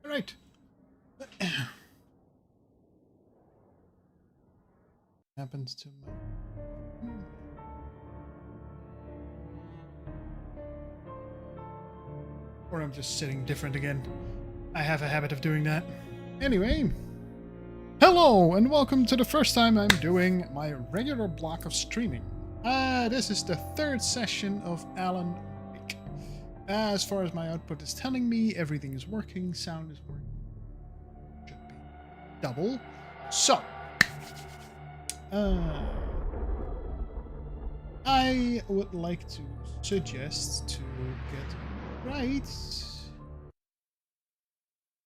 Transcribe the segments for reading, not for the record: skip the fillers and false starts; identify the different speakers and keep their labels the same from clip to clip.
Speaker 1: All right. Happens to my... Or I'm just sitting different again. I have a habit of doing that. Anyway. Hello, and welcome to the first time I'm doing my regular block of streaming. This is the third session of Alan Wake. As far as my output is telling me, everything is working, sound is working. Should be double. So, I would like to suggest to get right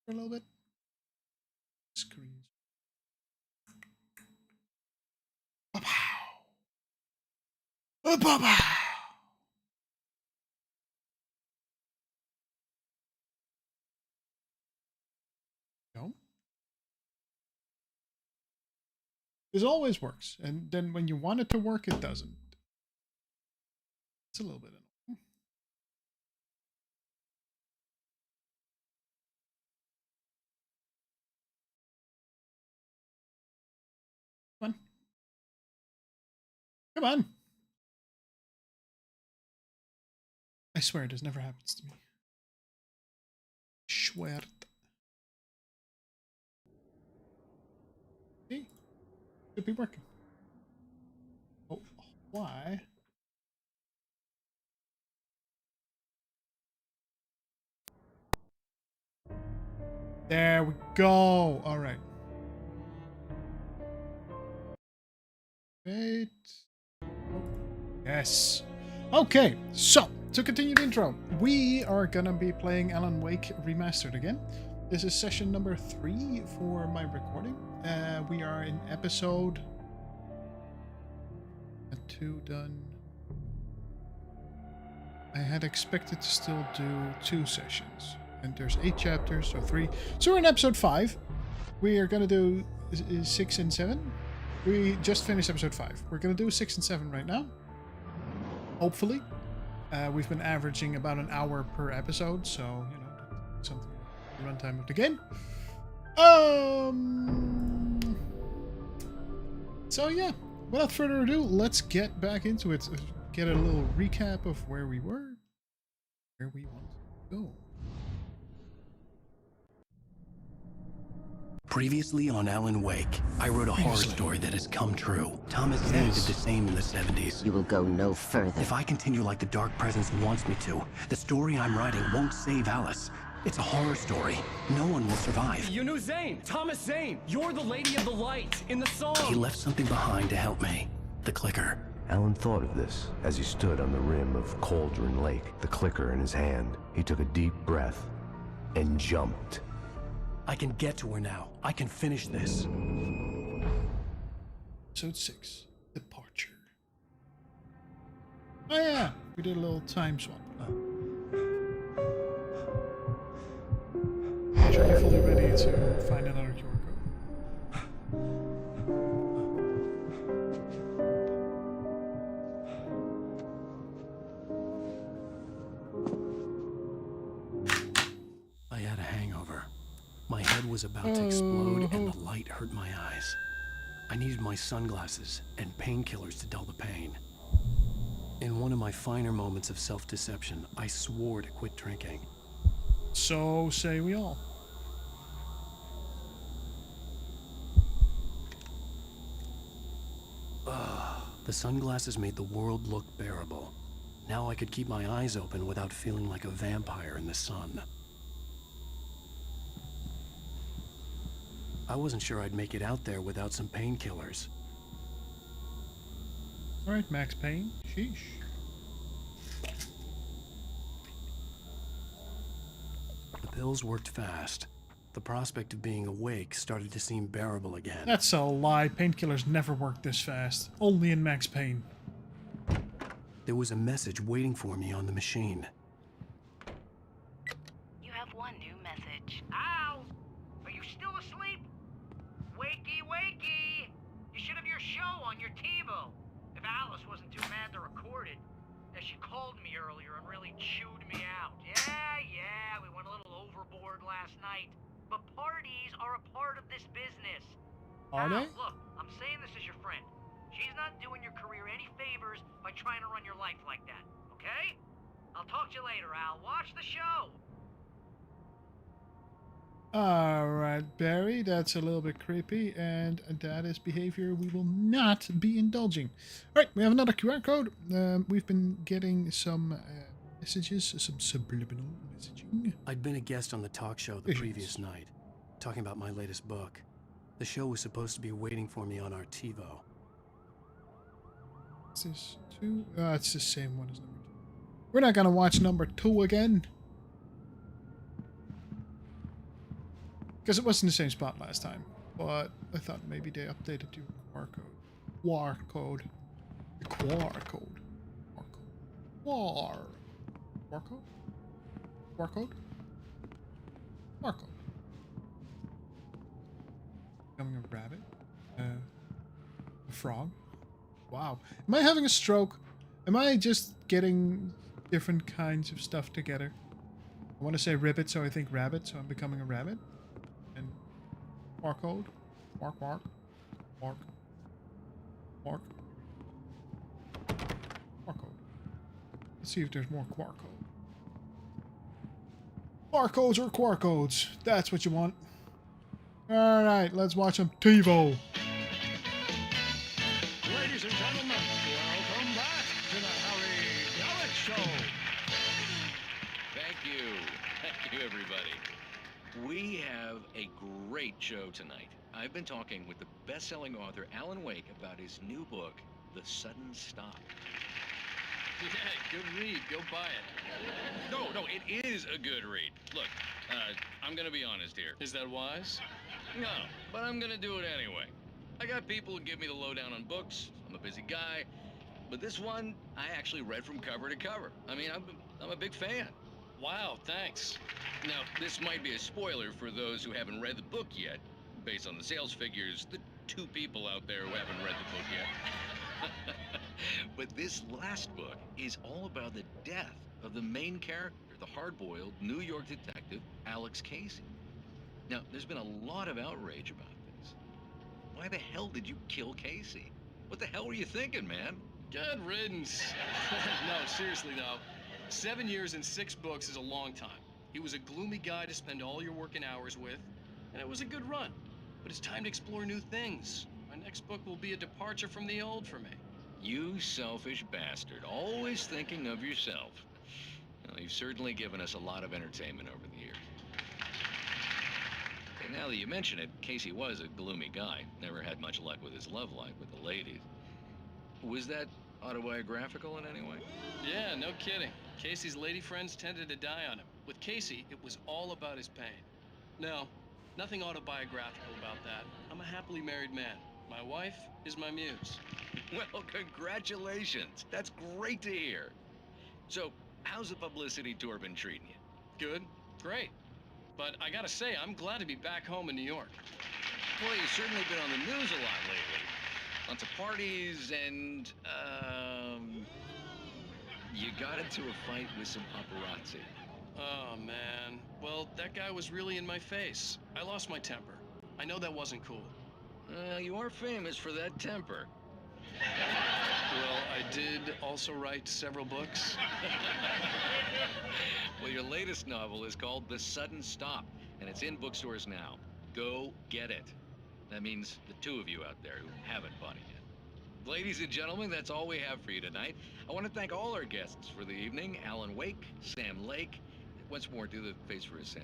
Speaker 1: for a little bit. Screens. No. This always works, and then when you want it to work, it doesn't. It's a little bit annoying. Come on. Come on. I swear this never happens to me. Schwert. See? Should be working. Oh, why? There we go. All right. Wait. Oh, yes. Okay, so to continue the intro, we are gonna be playing Alan Wake Remastered again. This is session number 3 for my recording. We are in episode 2 done. I had expected to still do 2 sessions, and there's 8 chapters, so 3. So we're in episode 5. We are gonna do 6 and 7. We just finished episode 5. We're gonna do 6 and 7 right now. Hopefully. We've been averaging about an hour per episode, so, you know, something the runtime of the game. So yeah, without further ado, let's get back into it. Get a little recap of where we were, where we want to go.
Speaker 2: Previously on Alan Wake, I wrote a horror story that has come true. Thomas Zane did the same in the 70s.
Speaker 3: You will go no further.
Speaker 2: If I continue like the Dark Presence wants me to, the story I'm writing won't save Alice. It's a horror story. No one will survive.
Speaker 4: You knew Zane! Thomas Zane! You're the Lady of the Light in the song!
Speaker 2: He left something behind to help me. The clicker.
Speaker 5: Alan thought of this as he stood on the rim of Cauldron Lake, the clicker in his hand. He took a deep breath and jumped.
Speaker 2: I can get to her now. I can finish this.
Speaker 1: Episode 6, Departure. Oh yeah, we did a little time swap. Check if you're ready to find another QR code.
Speaker 2: I had a hangover. My head was about to explode and the light hurt my eyes. I needed my sunglasses and painkillers to dull the pain. In one of my finer moments of self-deception, I swore to quit drinking.
Speaker 1: So say we all.
Speaker 2: The sunglasses made the world look bearable. Now I could keep my eyes open without feeling like a vampire in the sun. I wasn't sure I'd make it out there without some painkillers.
Speaker 1: Alright, Max Payne. Sheesh.
Speaker 2: The pills worked fast. The prospect of being awake started to seem bearable again.
Speaker 1: That's a lie. Painkillers never work this fast. Only in Max Payne.
Speaker 2: There was a message waiting for me on the machine.
Speaker 6: You have one new message.
Speaker 7: Al! Are you still asleep? Wakey, wakey! You should have your show on your TiVo. If Alice wasn't too mad to record it. As she called me earlier and really chewed me out. Yeah, we went a little overboard last night. but parties are a part of this business.
Speaker 1: Are
Speaker 7: Al,
Speaker 1: they?
Speaker 7: look, I'm saying this as your friend. She's not doing your career any favors by trying to run your life like that, okay? I'll talk to you later, Al. Watch the show.
Speaker 1: Alright, Barry, that's a little bit creepy, and that is behavior we will not be indulging. Alright, we have another QR code. We've been getting some messages, some subliminal messaging.
Speaker 2: I'd been a guest on the talk show the
Speaker 1: Visions.
Speaker 2: previous night, talking about my latest book. The show was supposed to be waiting for me on our TiVo.
Speaker 1: Is this 2? It's the same one as number 2. We're not gonna watch number 2 again. Because it wasn't the same spot last time. But I thought maybe they updated the QR code. QR code. The QR code. QR code. QR. QR code? QR code? QR code. Becoming a rabbit? A frog? Wow. Am I having a stroke? Am I just getting different kinds of stuff together? I want to say ribbit, so I think rabbit, so I'm becoming a rabbit. And QR code. Quark, quark. Quark. Quark. QR code. Let's see if there's more QR code. Barcodes or QR codes. That's what you want. Alright, let's watch some TiVo.
Speaker 3: Ladies and gentlemen, welcome back to the Harry Gallic Show.
Speaker 8: Thank you. Thank you, everybody. We have a great show tonight. I've been talking with the best-selling author Alan Wake about his new book, The Sudden Stop.
Speaker 9: Yeah, good read. Go buy it.
Speaker 8: No, it is a good read. Look, I'm gonna be honest here.
Speaker 9: Is that wise?
Speaker 8: No, but I'm gonna do it anyway. I got people who give me the lowdown on books. I'm a busy guy. But this one, I actually read from cover to cover. I mean, I'm a big fan.
Speaker 9: Wow, thanks.
Speaker 8: Now, this might be a spoiler for those who haven't read the book yet. Based on the sales figures, the 2 people out there who haven't read the book yet. But this last book is all about the death of the main character, the hard-boiled New York detective, Alex Casey. Now, there's been a lot of outrage about this. Why the hell did you kill Casey? What the hell were you thinking, man?
Speaker 9: Good riddance. No, seriously though. 7 years and 6 books is a long time. He was a gloomy guy to spend all your working hours with, and it was a good run. But it's time to explore new things. My next book will be a departure from the old for me.
Speaker 8: You selfish bastard, always thinking of yourself. Well, you've certainly given us a lot of entertainment over the years. And now that you mention it, Casey was a gloomy guy. Never had much luck with his love life with the ladies. Was that autobiographical in any way?
Speaker 9: Yeah, no kidding. Casey's lady friends tended to die on him. With Casey, it was all about his pain. No, nothing autobiographical about that. I'm a happily married man. My wife is my muse.
Speaker 8: Well, congratulations. That's great to hear. So, how's the publicity tour been treating you?
Speaker 9: Good, great. But I gotta say, I'm glad to be back home in New York.
Speaker 8: Well, you've certainly been on the news a lot lately. Lots of parties and, you got into a fight with some paparazzi.
Speaker 9: Oh, man. Well, that guy was really in my face. I lost my temper. I know that wasn't cool.
Speaker 8: You are famous for that temper.
Speaker 9: Well, I did also write several books.
Speaker 8: Well, your latest novel is called The Sudden Stop, and it's in bookstores now. Go get it. That means the 2 of you out there who haven't bought it yet. Ladies and gentlemen, that's all we have for you tonight. I want to thank all our guests for the evening. Alan Wake, Sam Lake. Once more, do the face for a Sam.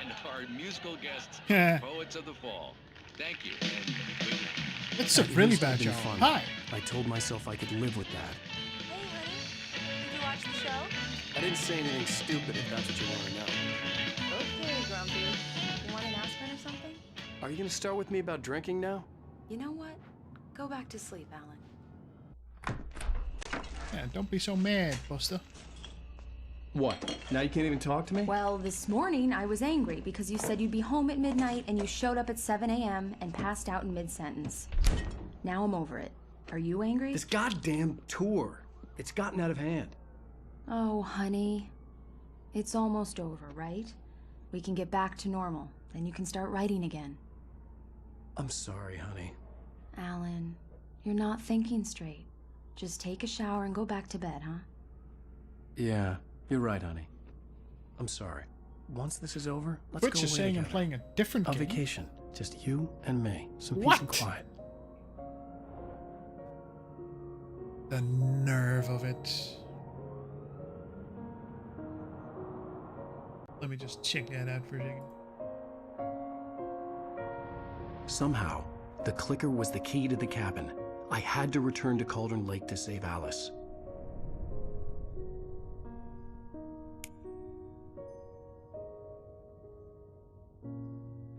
Speaker 8: And our musical guests, Poets of the Fall. Thank you, and good night.
Speaker 1: It's a
Speaker 2: It
Speaker 1: really
Speaker 2: used to
Speaker 1: bad
Speaker 2: have been
Speaker 1: job.
Speaker 2: fun.
Speaker 1: Hi.
Speaker 2: I told myself I could live with that.
Speaker 10: Hey, honey. Did you watch the show?
Speaker 2: I didn't say anything stupid, if that's what you want to know.
Speaker 10: Okay, Grumpy. You want an aspirin or something?
Speaker 2: Are you going to start with me about drinking now?
Speaker 10: You know what? Go back to sleep, Alan.
Speaker 1: Yeah, don't be so mad, Buster.
Speaker 2: What? Now you can't even talk to me?
Speaker 10: Well, this morning I was angry because you said you'd be home at midnight and you showed up at 7 a.m. and passed out in mid-sentence. Now I'm over it. Are you angry?
Speaker 2: This goddamn tour. It's gotten out of hand.
Speaker 10: Oh, honey. It's almost over, right? We can get back to normal. Then you can start writing again.
Speaker 2: I'm sorry, honey.
Speaker 10: Alan, you're not thinking straight. Just take a shower and go back to bed, huh?
Speaker 2: Yeah, you're right, honey. I'm sorry. Once this is over, let's
Speaker 1: Twitch
Speaker 2: go
Speaker 1: is
Speaker 2: away
Speaker 1: saying I'm
Speaker 2: together.
Speaker 1: playing a different
Speaker 2: A
Speaker 1: game.
Speaker 2: vacation. Just you and me. Some peace
Speaker 1: What?
Speaker 2: and quiet.
Speaker 1: The nerve of it. Let me just check that out for a second.
Speaker 2: Somehow, the clicker was the key to the cabin. I had to return to Cauldron Lake to save Alice.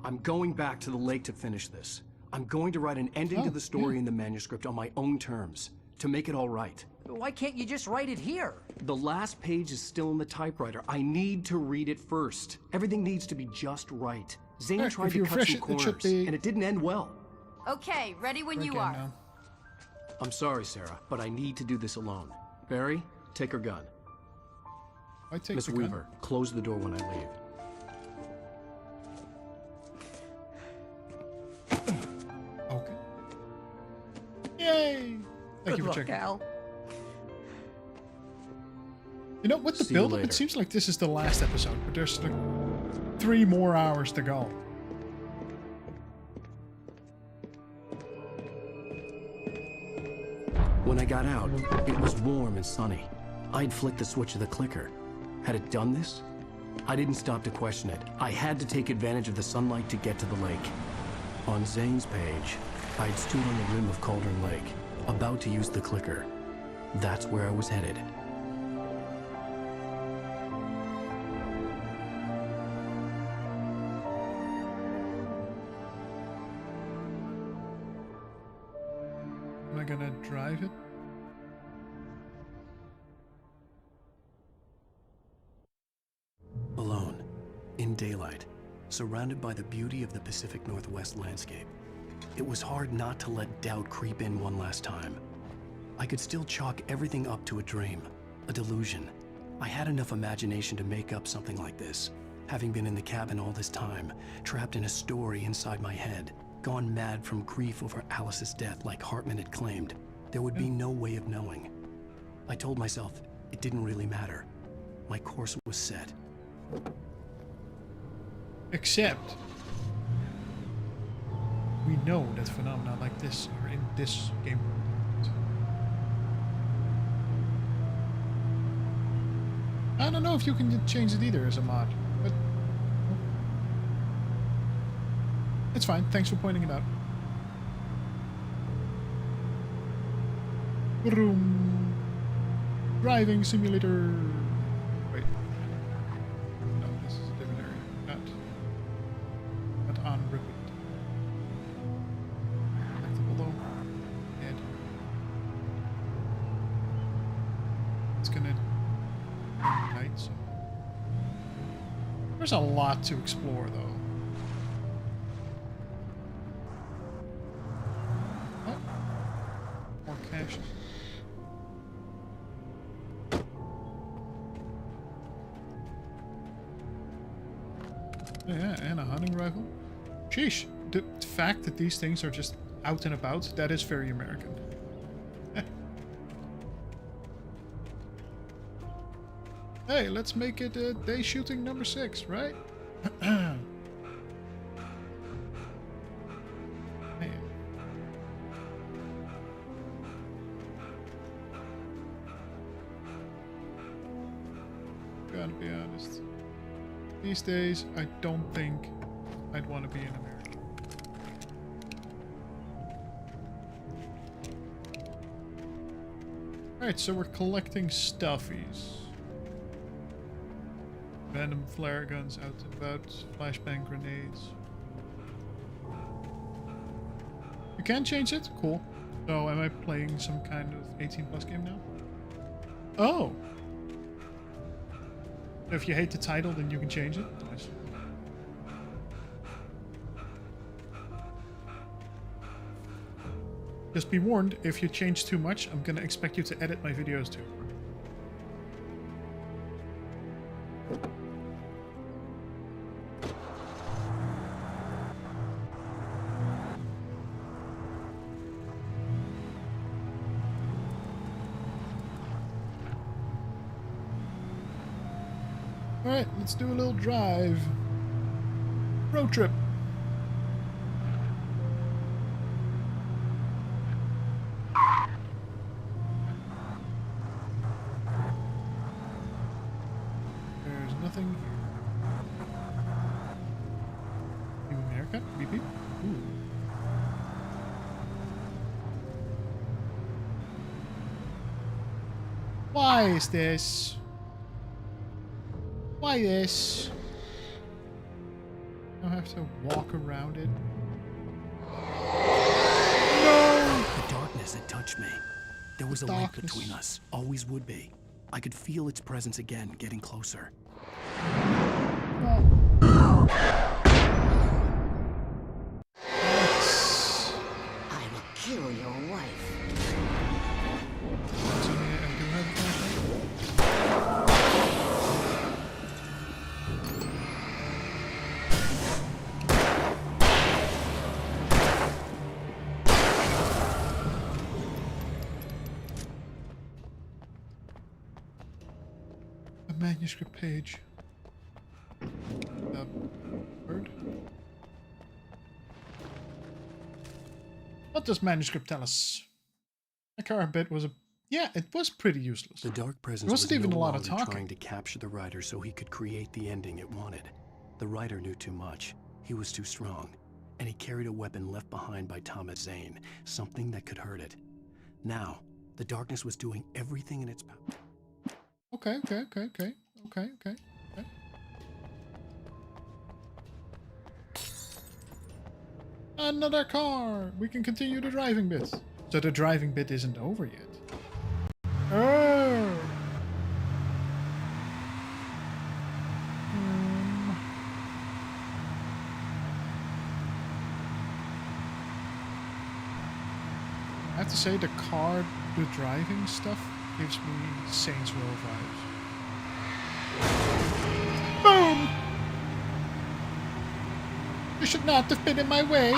Speaker 2: I'm going back to the lake to finish this. I'm going to write an ending to the story in the manuscript on my own terms, to make it all right.
Speaker 4: Why can't you just write it here?
Speaker 2: The last page is still in the typewriter. I need to read it first. Everything needs to be just right. Zane
Speaker 1: Alright,
Speaker 2: tried
Speaker 1: if
Speaker 2: to
Speaker 1: you
Speaker 2: cut
Speaker 1: refresh
Speaker 2: some
Speaker 1: it, it should
Speaker 2: corners,
Speaker 1: be-
Speaker 2: and it didn't end well.
Speaker 11: Okay, ready when you
Speaker 1: Again
Speaker 11: are.
Speaker 1: now.
Speaker 2: I'm sorry, Sarah, but I need to do this alone. Barry, take her gun.
Speaker 1: I take
Speaker 2: Miss
Speaker 1: the gun.
Speaker 2: Weaver, close the door when I leave.
Speaker 1: Okay. Yay! Thank you for
Speaker 4: luck,
Speaker 1: checking.
Speaker 4: Al.
Speaker 1: You know, with the
Speaker 2: See you
Speaker 1: build-up,
Speaker 2: later.
Speaker 1: it seems like this is the last episode, but there's like 3 more hours to go.
Speaker 2: When I got out, it was warm and sunny. I'd flicked the switch of the clicker. Had it done this? I didn't stop to question it. I had to take advantage of the sunlight to get to the lake. On Zane's page, I'd stood on the rim of Cauldron Lake, about to use the clicker. That's where I was headed.
Speaker 1: Am I gonna drive it?
Speaker 2: Alone, in daylight, surrounded by the beauty of the Pacific Northwest landscape. It was hard not to let doubt creep in one last time. I could still chalk everything up to a dream, a delusion. I had enough imagination to make up something like this, having been in the cabin all this time, trapped in a story inside my head, gone mad from grief over Alice's death like Hartman had claimed. There would be no way of knowing. I told myself it didn't really matter. My course was set.
Speaker 1: Except we know that phenomena like this are in this game world. I don't know if you can change it either as a mod, but it's fine. Thanks for pointing it out. Vroom. Driving simulator. Wait. No, this is a different area. Not on repeat. Collectible though. And it's gonna be night, so there's a lot to explore though. Oh. More caches. Yeah, and a hunting rifle. Sheesh. The fact that these things are just out and about, that is very American. Hey, let's make it day shooting number 6, right? Man. Gotta be honest. These days, I don't think I'd want to be in America. Alright, so we're collecting stuffies. Random flare guns out and about, flashbang grenades. You can change it? Cool. So am I playing some kind of 18+ game now? Oh! If you hate the title, then you can change it. Nice. Just be warned, if you change too much, I'm gonna expect you to edit my videos too. Alright, let's do a little drive. Road trip. There's nothing here. New haircut? Beep beep. Ooh. Why is this? Why this? I have to walk around it. No!
Speaker 2: The darkness had touched me. There was a link between us. Always would be. I could feel its presence again, getting closer.
Speaker 12: I will kill your wife.
Speaker 1: Manuscript page. Bird. What does manuscript tell us? The car bit was it was pretty useless.
Speaker 2: The dark presence
Speaker 1: there wasn't even
Speaker 2: no
Speaker 1: a lot of
Speaker 2: longer
Speaker 1: talking.
Speaker 2: trying to capture the writer so he could create the ending it wanted. The writer knew too much. He was too strong, and he carried a weapon left behind by Thomas Zane, something that could hurt it. Now, the darkness was doing everything in its power.
Speaker 1: Okay. Another car! We can continue the driving bit. So the driving bit isn't over yet. Oh! I have to say the driving stuff gives me Saints Row vibes. Boom! You should not have been in my way.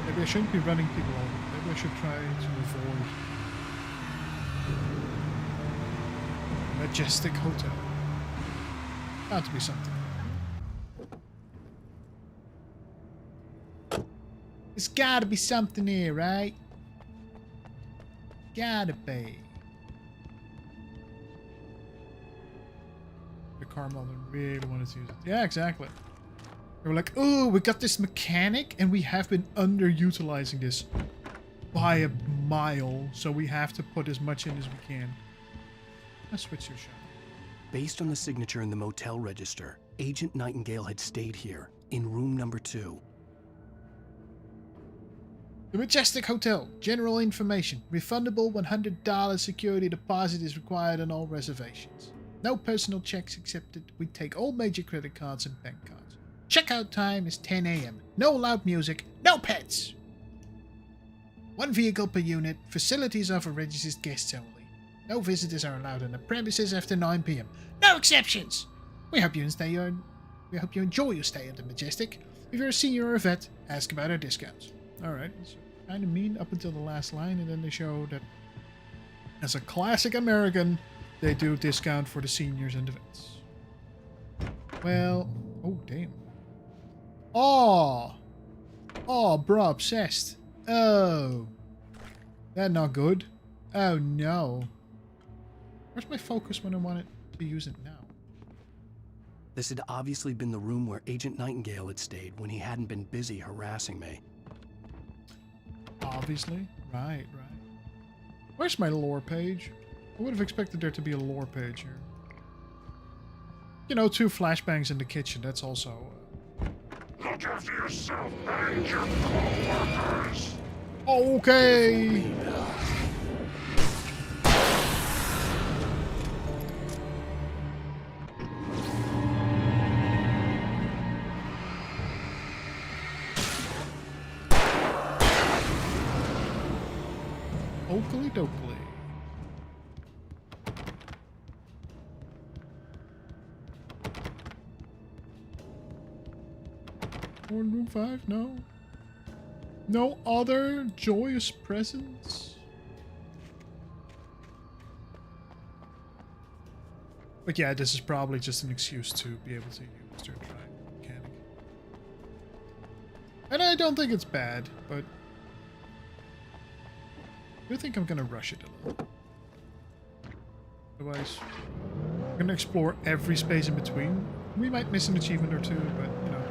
Speaker 1: Maybe I shouldn't be running people over. Maybe I should try to avoid Majestic Hotel. Bound to be something. There's gotta be something here, right? Gotta be. The Carmel really wanted to use it. Yeah, exactly. They were like, oh, we got this mechanic and we have been underutilizing this by a mile, so we have to put as much in as we can. Let's switch your shot.
Speaker 2: Based on the signature in the motel register, Agent Nightingale had stayed here, in room number 2.
Speaker 1: The Majestic Hotel. General information. Refundable $100 security deposit is required on all reservations. No personal checks accepted. We take all major credit cards and bank cards. Checkout time is 10 a.m. No loud music. No pets. 1 vehicle per unit. Facilities are for registered guests only. No visitors are allowed on the premises after 9 p.m. No exceptions. We hope you enjoy your stay at the Majestic. If you're a senior or a vet, ask about our discounts. Alright, so kind of mean up until the last line, and then they show that as a classic American, they do discount for the seniors and the vets. Well, oh damn. Oh, bro, obsessed. Oh. That's not good. Oh no. Where's my focus when I want it to use it now?
Speaker 2: This had obviously been the room where Agent Nightingale had stayed when he hadn't been busy harassing me.
Speaker 1: Obviously. Right. Where's my lore page? I would have expected there to be a lore page here. You know, 2 flashbangs in the kitchen, that's also...
Speaker 3: Look after yourself and your co-workers!
Speaker 1: Okay! Oakley dokley. Room 5? No. No other joyous presents? But yeah, this is probably just an excuse to be able to use their driving mechanic. And I don't think it's bad, but I do think I'm gonna rush it a little. Otherwise, I'm gonna explore every space in between. We might miss an achievement or two, but you know,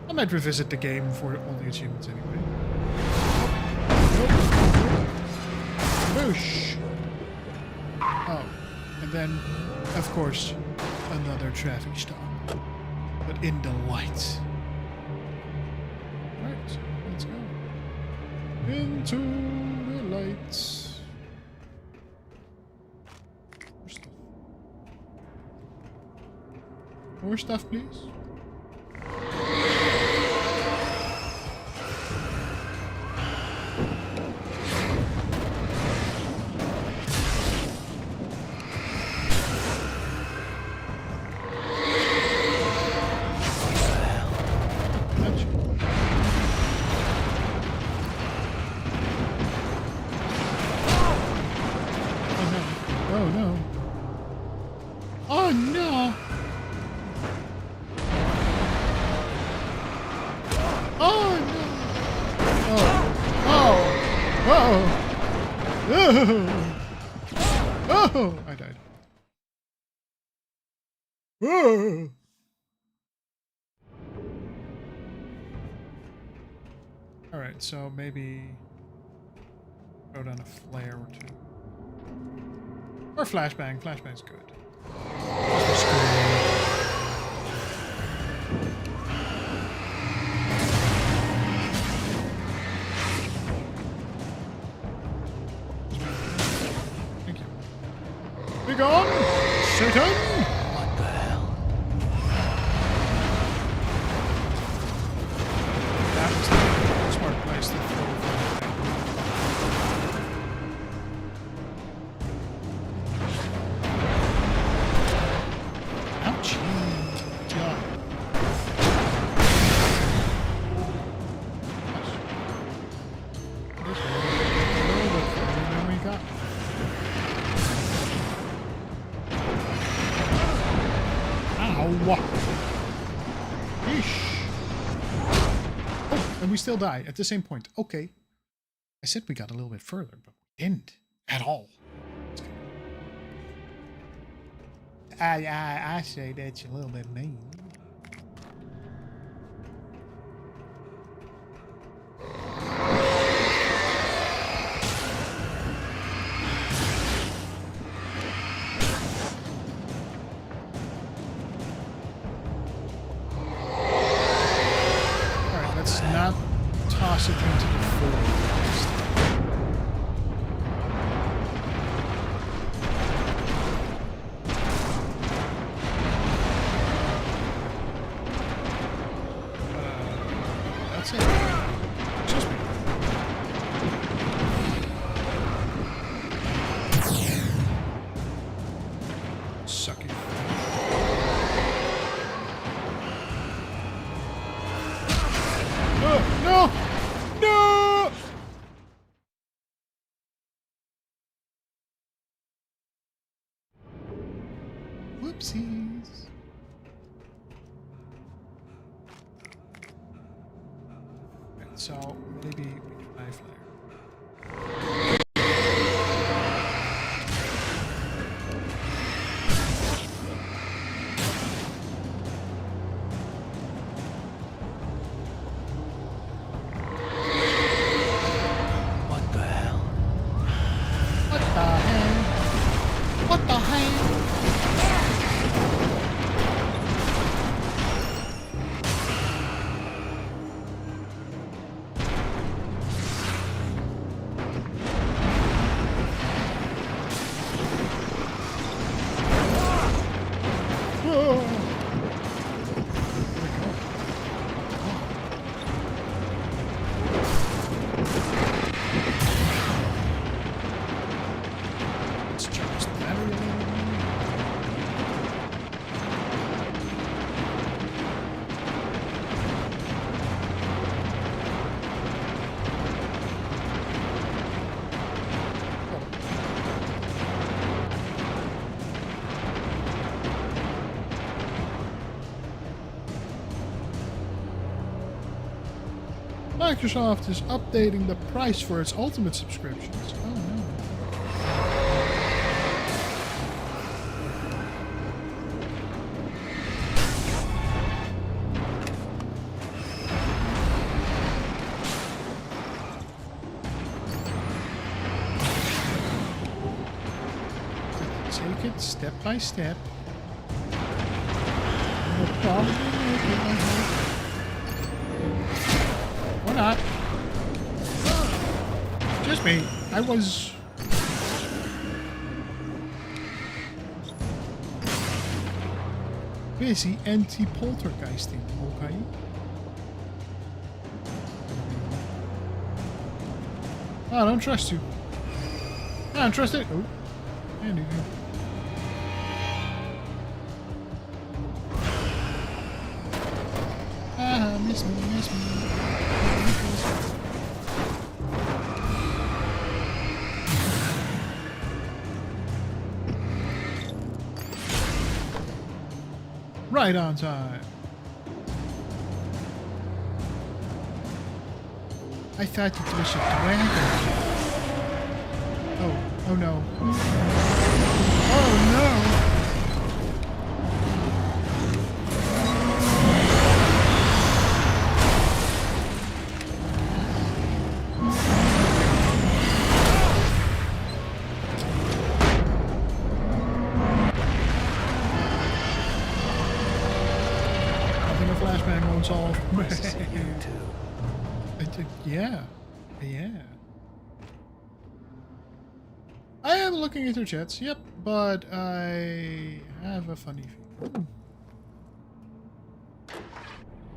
Speaker 1: I might revisit the game for all the achievements anyway. Boosh! Oh, and then, of course, another traffic stop. But in the light. Alright, let's go. Into the lights. More stuff. More stuff, please. Oh, I died. Whoa. All right, so maybe throw down a flare or two. Or flashbang. Flashbang's good. Be gone, Satan!
Speaker 2: What the hell?
Speaker 1: That was the smart place to throw it. Ouch! God. This way. A little bit further than we got. Yeesh. Oh, and we still die at the same point. Okay. I said we got a little bit further, but we didn't at all. I say that's a little bit mean. Not toss it into the floor. That's it. Excuse me. Sucky. No! No! Whoopsies. Right, so maybe we can buy flare. What the hell? Microsoft is updating the price for its Ultimate subscriptions. Oh no. Take it step by step. We'll probably make it, I hope. Or not. Just me. I was... busy anti-poltergeisting, okay? I don't trust you. I don't trust it. Oh. And you do. Ah, miss me, miss me. Right on time. I thought it was a dragon. Oh no. Oh no! Nothing a flashbang won't solve. Yeah. Yeah. I am looking at your chats, yep, but I have a funny feeling.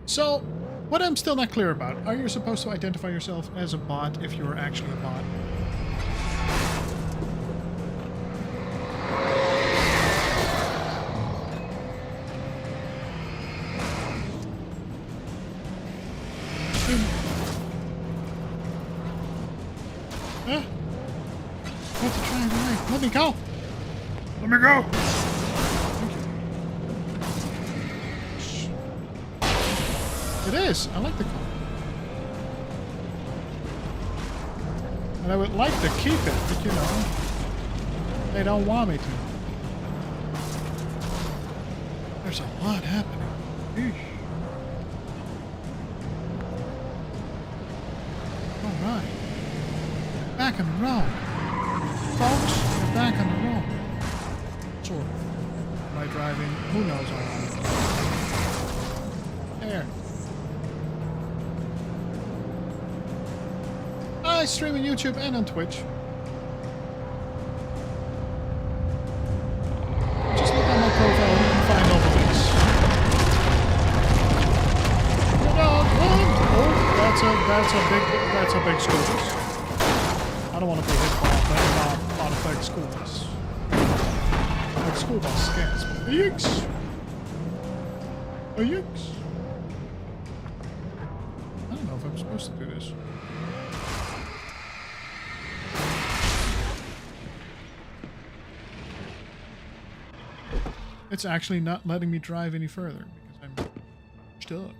Speaker 1: So, what I'm still not clear about, are you supposed to identify yourself as a bot if you're actually a bot? Huh? What's the triangle away? Let me go! Let me go! It is! I like the color. And I would like to keep it, but you know, they don't want me to. There's a lot happening. Eesh. Alright. Back on the road. Folks, we're back on the road. Sort of. Am I driving? Who knows alright. There. I stream on YouTube and on Twitch. Just look on my profile and you can find all the links. That's a big school bus. I don't want to be hit by a lot of big school bus. Big school bus scares me. Yikes! Yikes! I don't know if I'm supposed to do this. It's actually not letting me drive any further because I'm stuck.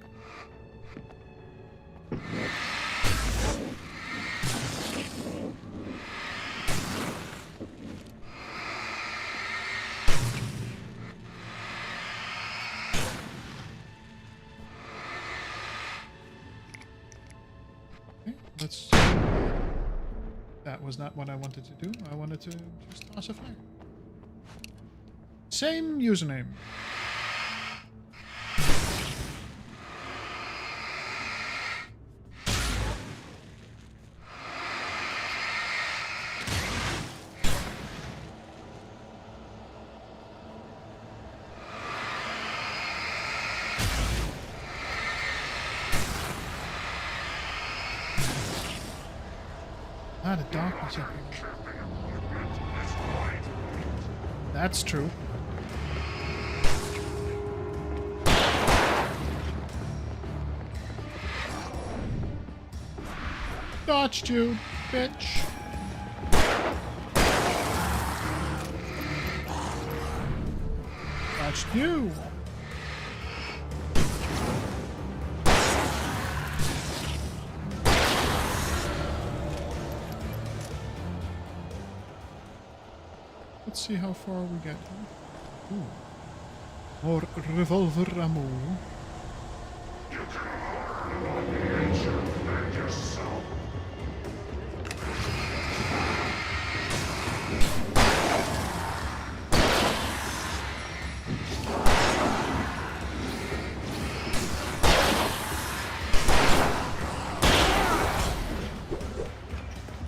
Speaker 1: Okay, let's... That was not what I wanted to do. I wanted to just toss a flare. Same username. Not a darkness up here. That's true. Dodged you, bitch. Dodged you. Let's see how far we get. Ooh. More revolver ammo.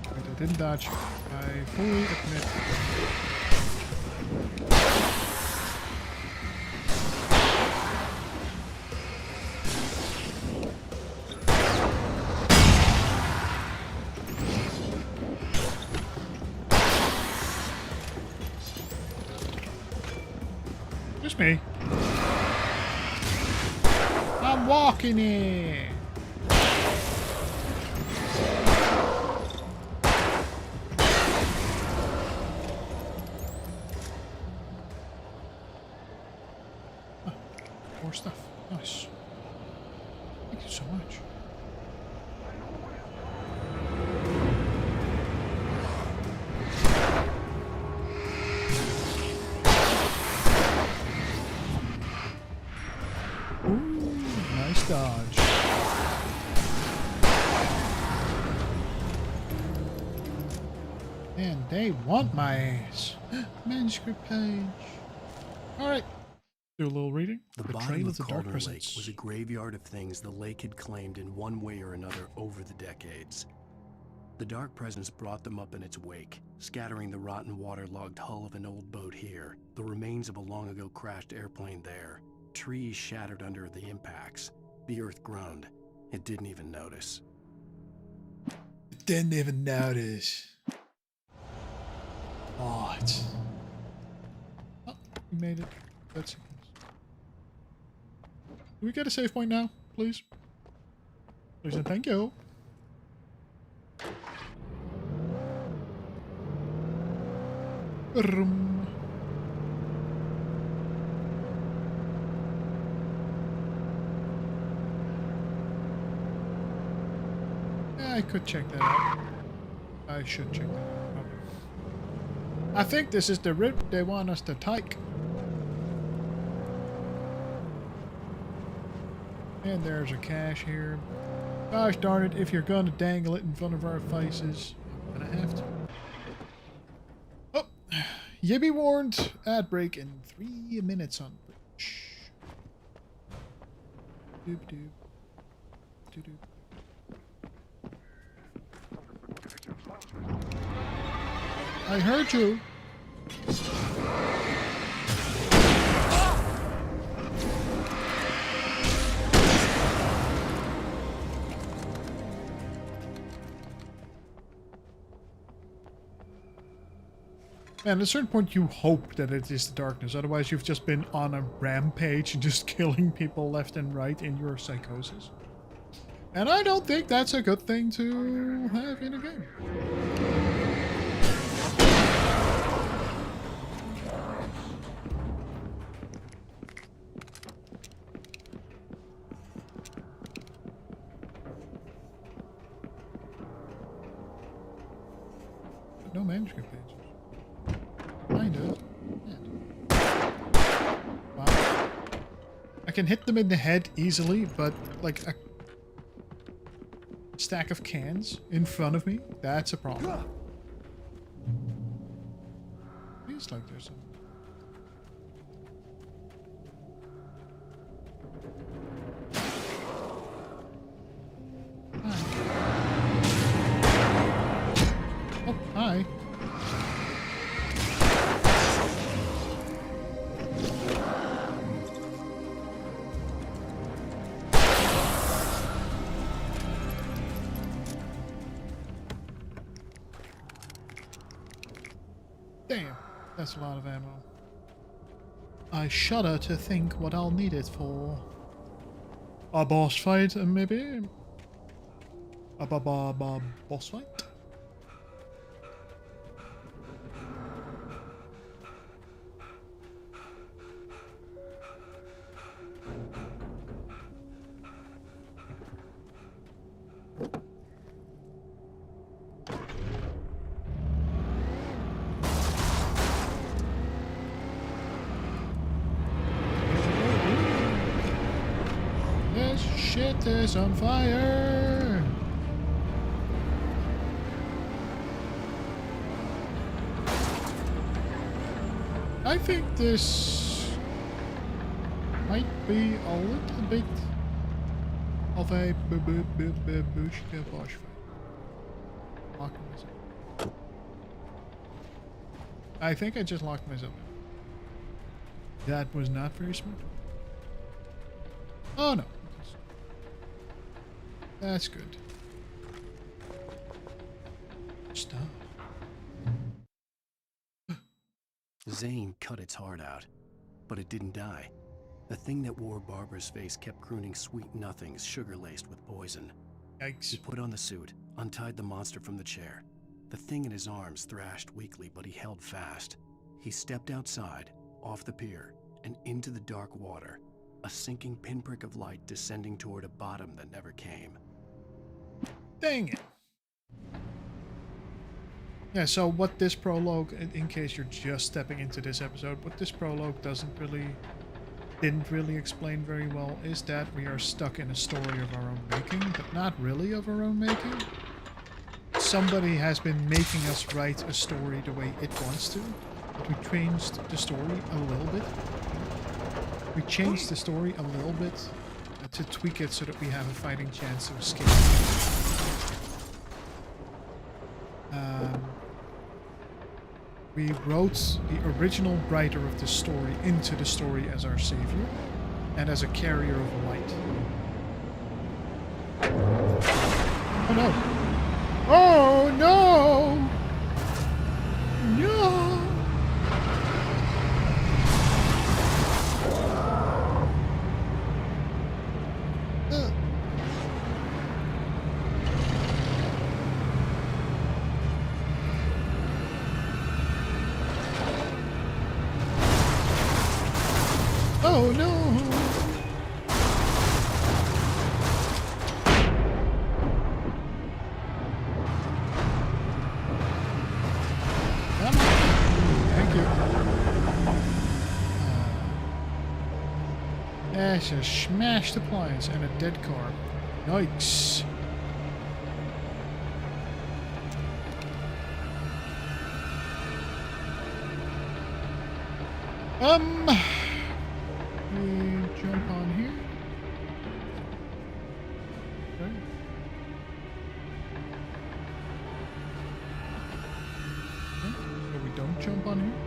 Speaker 1: I didn't dodge. I fully admit. Just me. I'm walking in. More stuff. Nice. Thank you so much. Ooh, nice dodge. And they want my ass. Manuscript page. Alright. Do a little reading.
Speaker 2: The bottom of Cauldron Lake was a graveyard of things the lake had claimed in one way or another over the decades. The Dark Presence brought them up in its wake, scattering the rotten waterlogged hull of an old boat here, the remains of a long-ago crashed airplane there, trees shattered under the impacts. The earth groaned. It didn't even notice.
Speaker 1: It didn't even notice. What? Oh, we made it. That's... Do we get a save point now, please? Please and thank you. Vroom. Yeah, I could check that out. I should check that out. Probably. I think this is the route they want us to take. And there's a cache here. Gosh darn it, if you're gonna dangle it in front of our faces, I'm gonna have to. Oh, you be warned. Ad break in 3 minutes on bridge. Doop doop. Doop doop. I heard you. And at a certain point you hope that it is the darkness, otherwise you've just been on a rampage and just killing people left and right in your psychosis. And I don't think that's a good thing to have in a game. But no manuscript pages. Kind of. Yeah. Wow. I can hit them in the head easily, but like a stack of cans in front of me, that's a problem. Feels like there's some. Hi. Oh, hi. Damn, that's a lot of ammo. I shudder to think what I'll need it for. A boss fight, maybe? A boss fight? shit is on fire! I think this might be a little bit of a bushka boss fight. I think I just locked myself in. That was not very smart. Oh no. That's good. Stop.
Speaker 2: Zane cut its heart out, but it didn't die. The thing that wore Barbara's face kept crooning sweet nothings sugar-laced with poison.
Speaker 1: Yikes.
Speaker 2: He put on the suit, untied the monster from the chair. The thing in his arms thrashed weakly, but he held fast. He stepped outside, off the pier, and into the dark water, a sinking pinprick of light descending toward a bottom that never came.
Speaker 1: Dang it. Yeah, so what this prologue, in case you're just stepping into this episode, what this prologue didn't really explain very well is that we are stuck in a story of our own making, but not really of our own making. Somebody has been making us write a story the way it wants to, but we changed the story a little bit. We changed the story a little bit to tweak it so that we have a fighting chance to escape. We wrote the original writer of the story into the story as our savior and as a carrier of light. Oh no! Oh no! No! Oh no! Come on. Thank you. That's a smashed appliance and a dead car. Yikes. We jump on here. Okay. Okay. So we don't jump on here.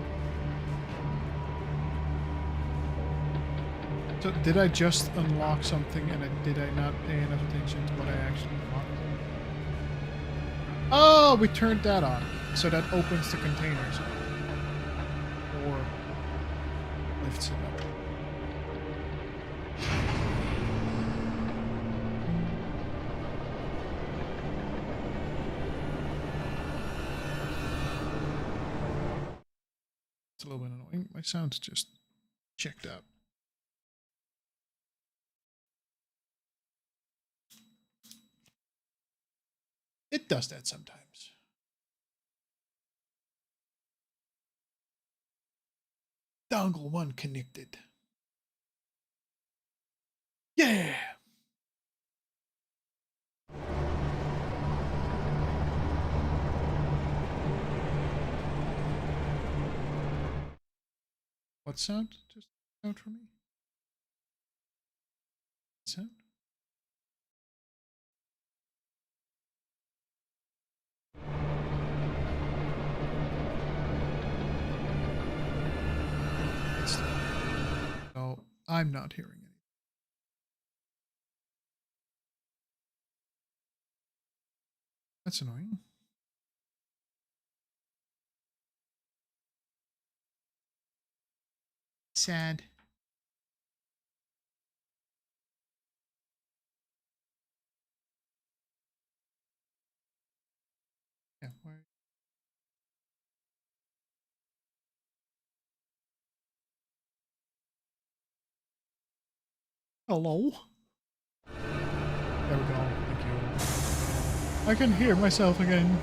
Speaker 1: So did I just unlock something and did I not pay enough attention to what I actually unlocked? Oh, we turned that on. So that opens the containers. Or lifts it up. It's a little bit annoying. My sound's just checked out. It does that sometimes. Dongle 1 connected. Yeah! What sound? Just sound for me? Sound? So I'm not hearing it. That's annoying. Sad. Yeah, why? Hello? There we go. Thank you. I can hear myself again.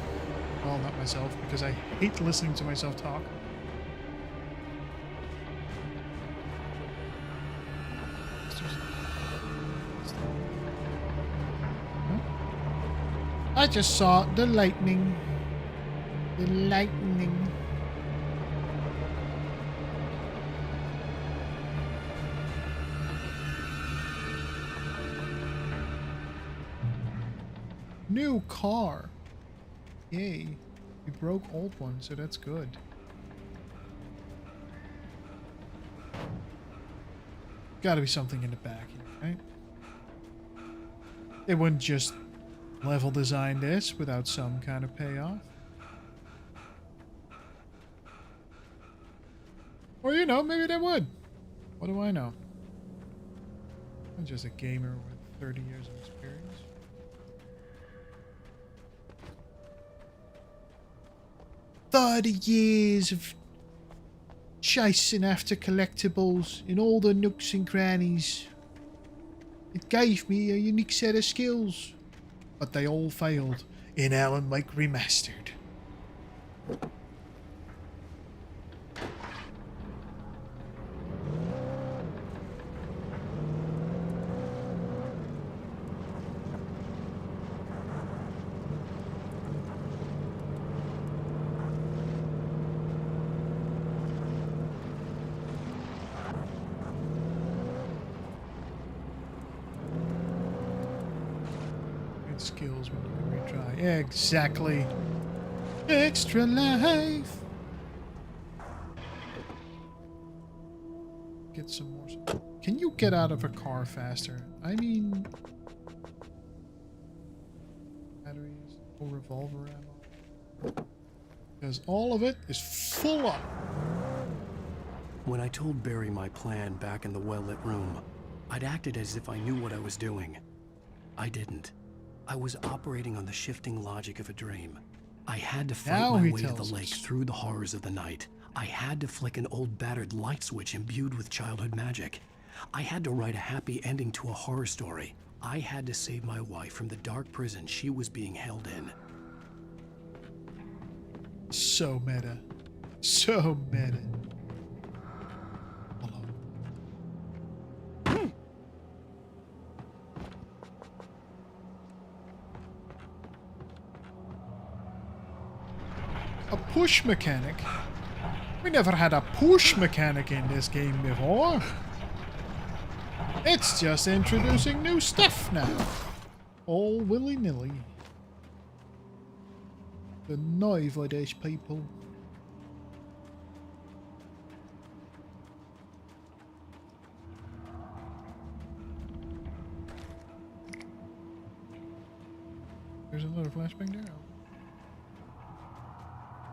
Speaker 1: Well, not myself, because I hate listening to myself talk. I just saw the lightning. The lightning. New car. Yay. We broke old one, so that's good. Gotta be something in the back here, right? They wouldn't just level design this without some kind of payoff. Or, you know, maybe they would. What do I know? I'm just a gamer with 30 years of experience. Years of chasing after collectibles in all the nooks and crannies. It gave me a unique set of skills, but they all failed in Alan Wake Remastered. Skills when you can retry. Exactly. Extra life. Get some more. Can you get out of a car faster? I mean, batteries or revolver ammo. Because all of it is full up.
Speaker 2: When I told Barry my plan back in the well-lit room, I'd acted as if I knew what I was doing. I didn't. I was operating on the shifting logic of a dream. I had to fight my way to the lake through the horrors of the night. I had to flick an old battered light switch imbued with childhood magic. I had to write a happy ending to a horror story. I had to save my wife from the dark prison she was being held in.
Speaker 1: So meta. So meta. A push mechanic? We never had a push mechanic in this game before. It's just introducing new stuff now. All willy-nilly. The Noivodish people. There's another flashbang there.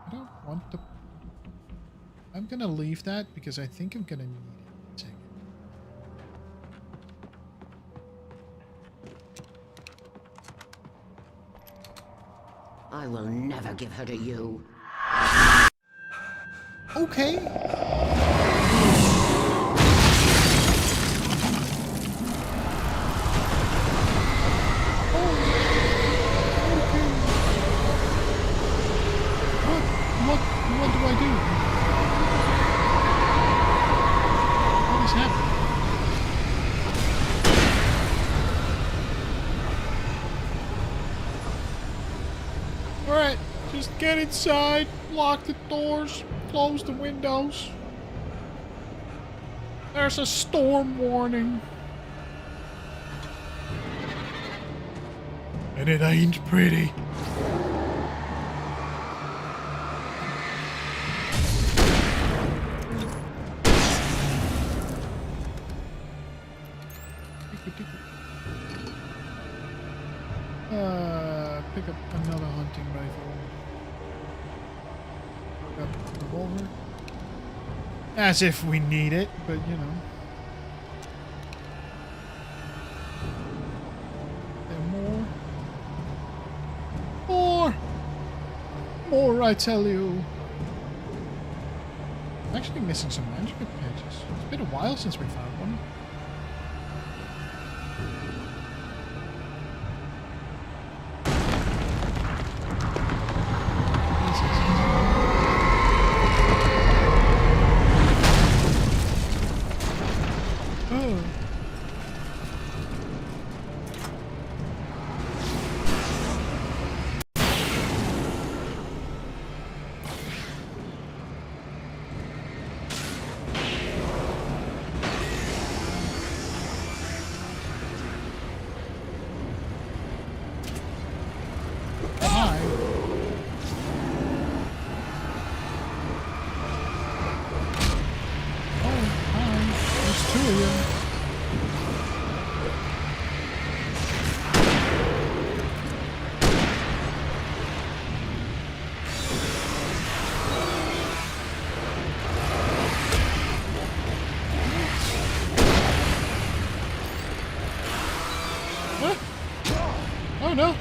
Speaker 1: I don't want to... I'm gonna leave that because I think I'm gonna need it.
Speaker 12: I will never give her to you.
Speaker 1: Okay. What do I do? What is happening? Alright, just get inside, lock the doors, close the windows. There's a storm warning. And it ain't pretty. Pick up another hunting rifle. Pick up a revolver. As if we need it, but you know. There more? More! More, I tell you. I'm actually missing some manuscript pages. It's been a while since we found one. alien. What? Oh no.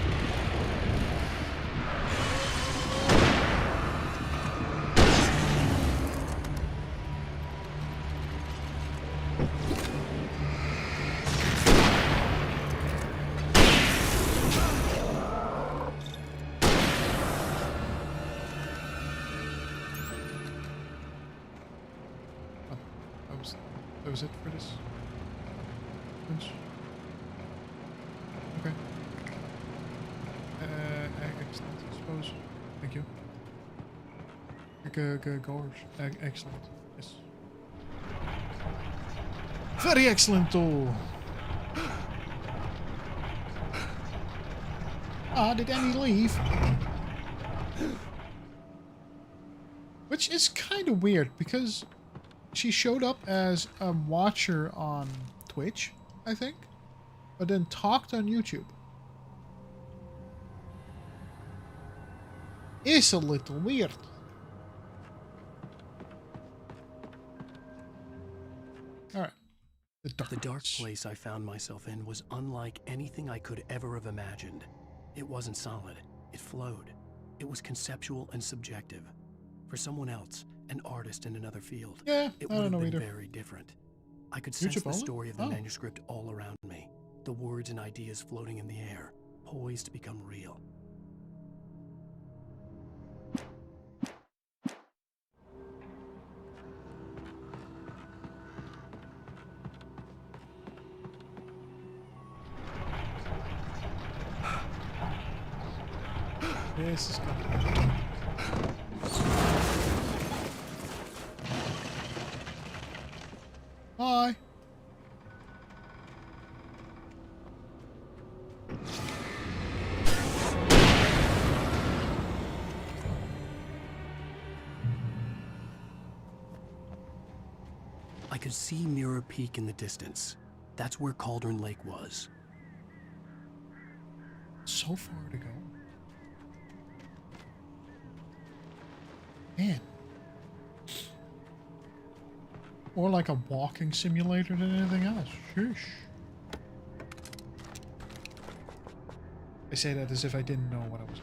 Speaker 1: That was it for this punch. Okay. Excellent, I suppose. Thank you. Gorge. Excellent. Yes. Very excellent, oh. Ah, did Annie leave? Which is kind of weird because she showed up as a watcher on Twitch, I think, but then talked on YouTube. It's a little weird. Alright.
Speaker 2: The dark place I found myself in was unlike anything I could ever have imagined. It wasn't solid. It flowed. It was conceptual and subjective. For someone else, an artist in another field,
Speaker 1: yeah,
Speaker 2: it would have been very different. I could sense the story of the manuscript all around me, the words and ideas floating in the air, poised to become real.
Speaker 1: This is good. Bye.
Speaker 2: I could see Mirror Peak in the distance. That's where Cauldron Lake was.
Speaker 1: So far to go. Man. More like a walking simulator than anything else. Sheesh. I say that as if I didn't know what I was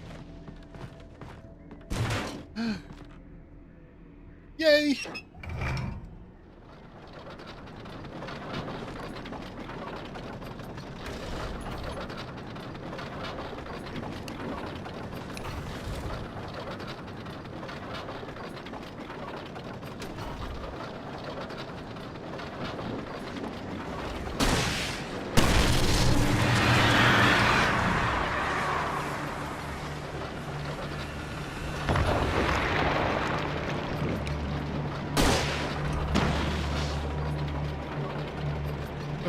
Speaker 1: doing. Yay!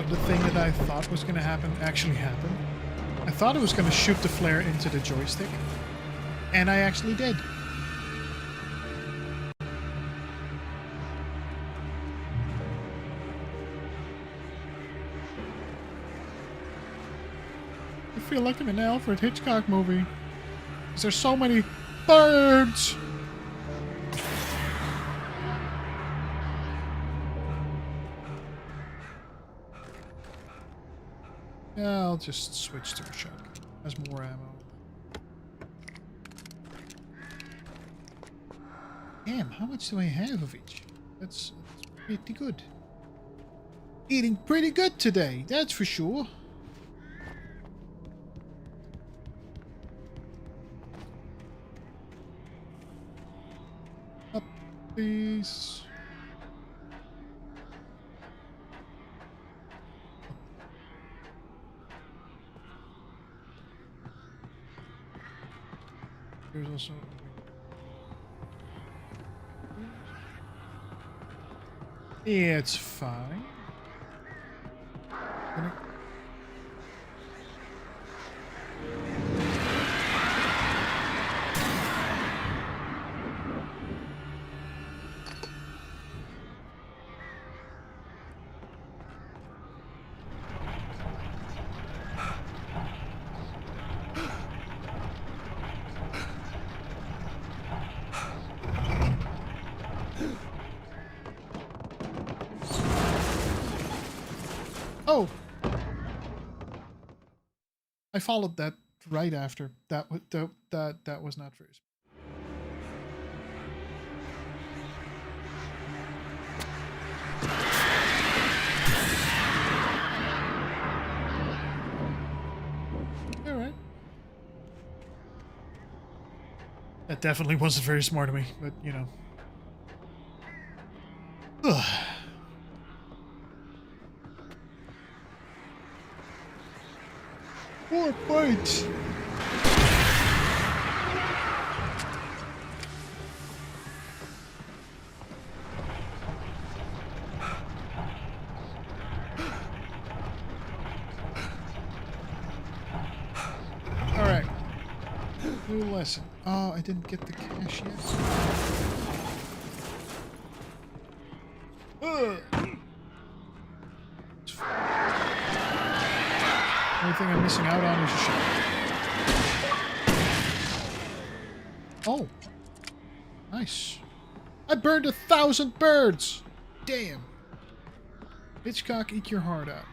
Speaker 1: The thing that I thought was going to happen actually happened. I thought it was going to shoot the flare into the joystick, and I actually did. I feel like I'm in an Alfred Hitchcock movie. Because there's so many birds! Yeah, I'll just switch to a shotgun. Has more ammo. Damn, how much do I have of each? That's pretty good. Eating pretty good today, that's for sure. Up, please. There's also... It's fine. Oh! I followed that right after. That was not very smart. Alright. That definitely wasn't very smart of me, but you know. Ugh. More fights! Alright. New lesson. Oh, I didn't get the cash yet. Ugh. Only thing I'm missing out on is a shot. Oh. Nice. I burned 1,000 birds! Damn. Hitchcock, eat your heart out.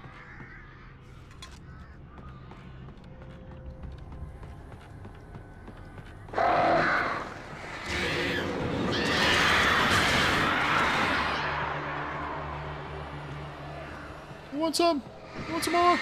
Speaker 1: You want some? You want some more?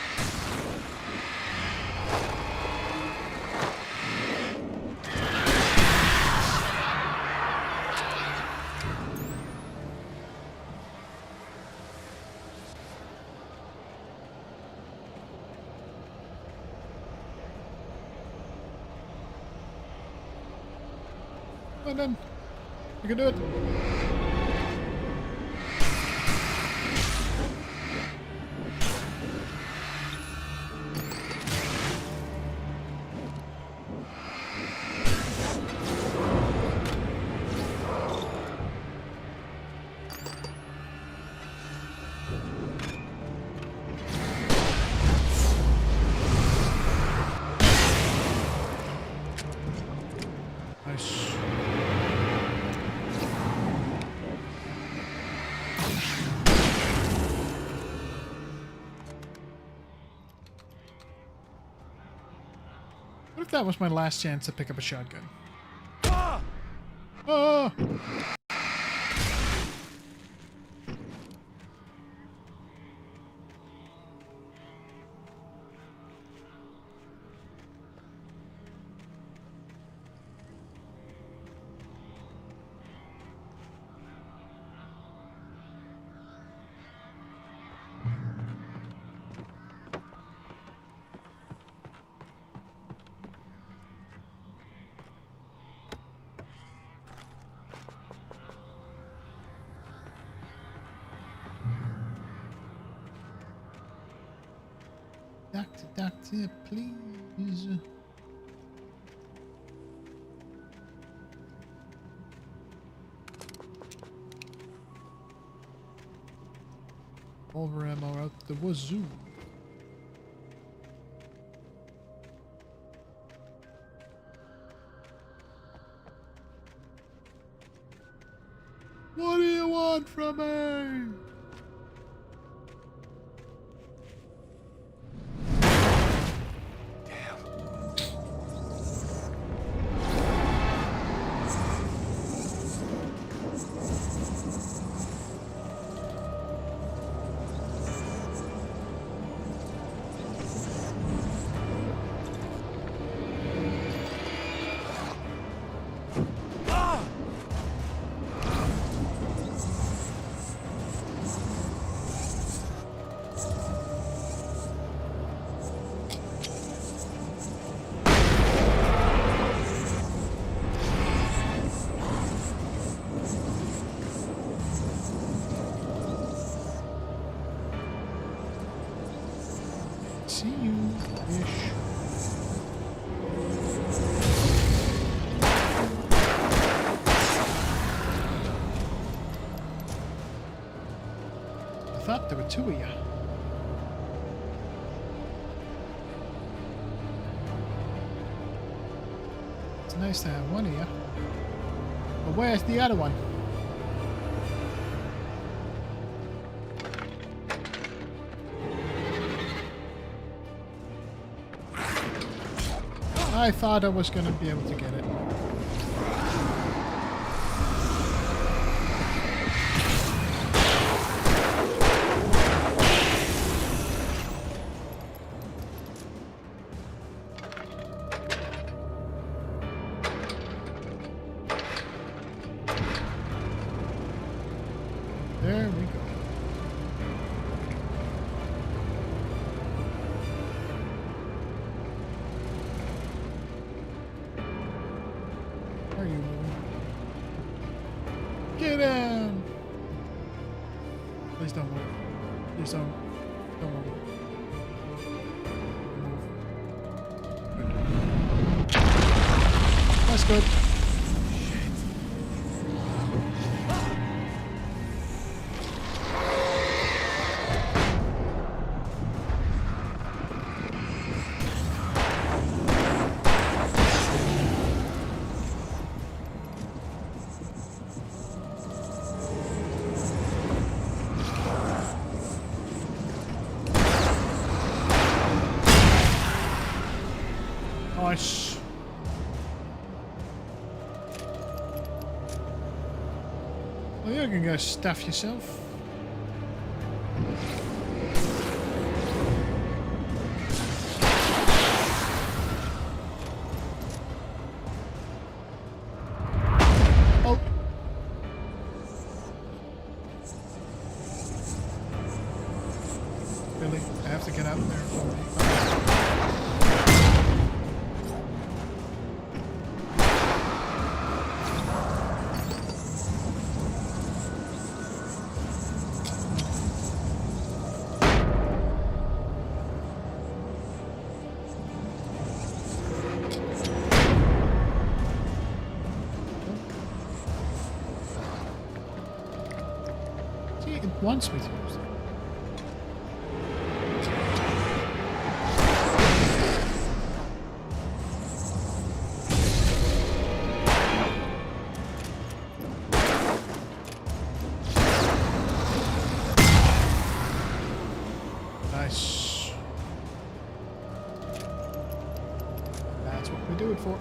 Speaker 1: Come on then. You can do it. Nice. What if that was my last chance to pick up a shotgun? Ah! Doctor, please. Over ammo out the wazoo. What do you want from me? See you-ish. I thought there were two of you. It's nice to have one of you. But where's the other one? I thought I was gonna be able to get it. There we go. Are you moving? Get in! Please don't move. Please don't. Don't move. Move. Good. That's good. Nice. Well, you can go stuff yourself. Oh. Really? I have to get out there for me. See, it wants me to use it. Nice. That's what we do it for.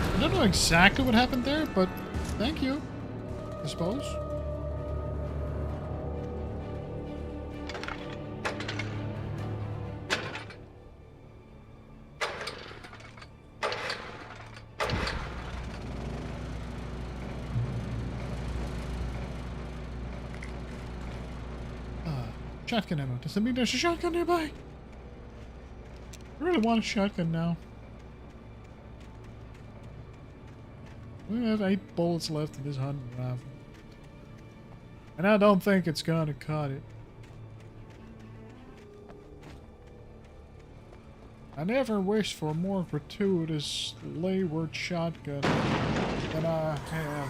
Speaker 1: I don't know exactly what happened there, but thank you, I suppose. Shotgun ammo. Does that mean there's a shotgun nearby? I really want a shotgun now. We have 8 bullets left in this hunting rifle. And I don't think it's gonna cut it. I never wished for a more gratuitous layward shotgun than I have.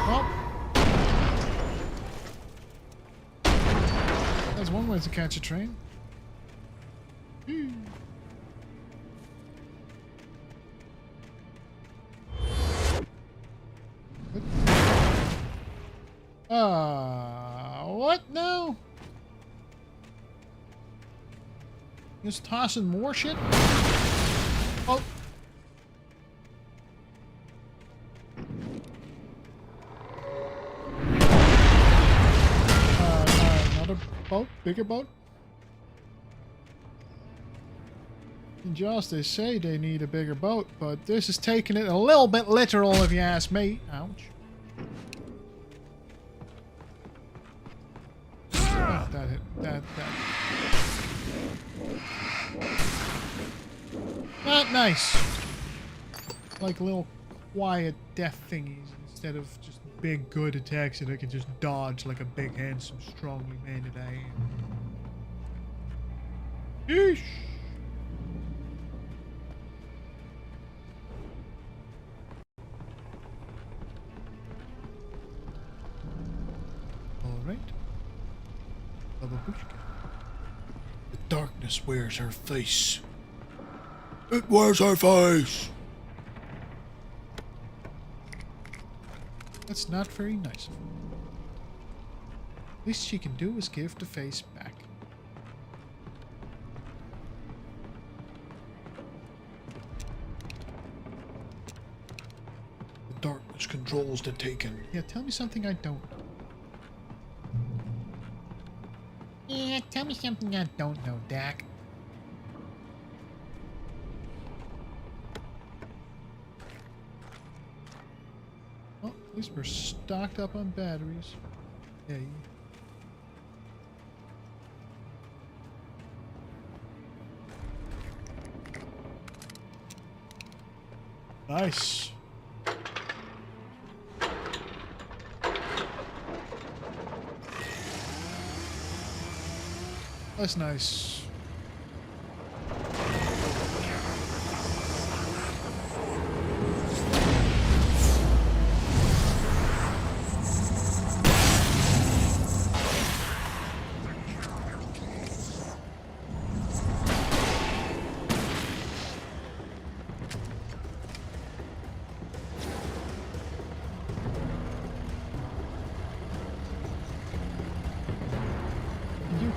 Speaker 1: Well, that's one way to catch a train. What now? Just tossing more shit? Oh. Another boat? Bigger boat? Just they say they need a bigger boat, but this is taking it a little bit literal if you ask me. Ouch. That hit. That. Not nice. Like little quiet death thingies instead of just big good attacks that I can just dodge like a big handsome strongly man that I am. Yeesh. right? Babushka. The darkness wears her face. It wears her face! That's not very nice of her. Least she can do is give the face back. The darkness controls the Taken. Yeah, tell me something I don't know. Yeah, tell me something I don't know, Dak. Well, at least we're stocked up on batteries. Yay. Nice. That's nice.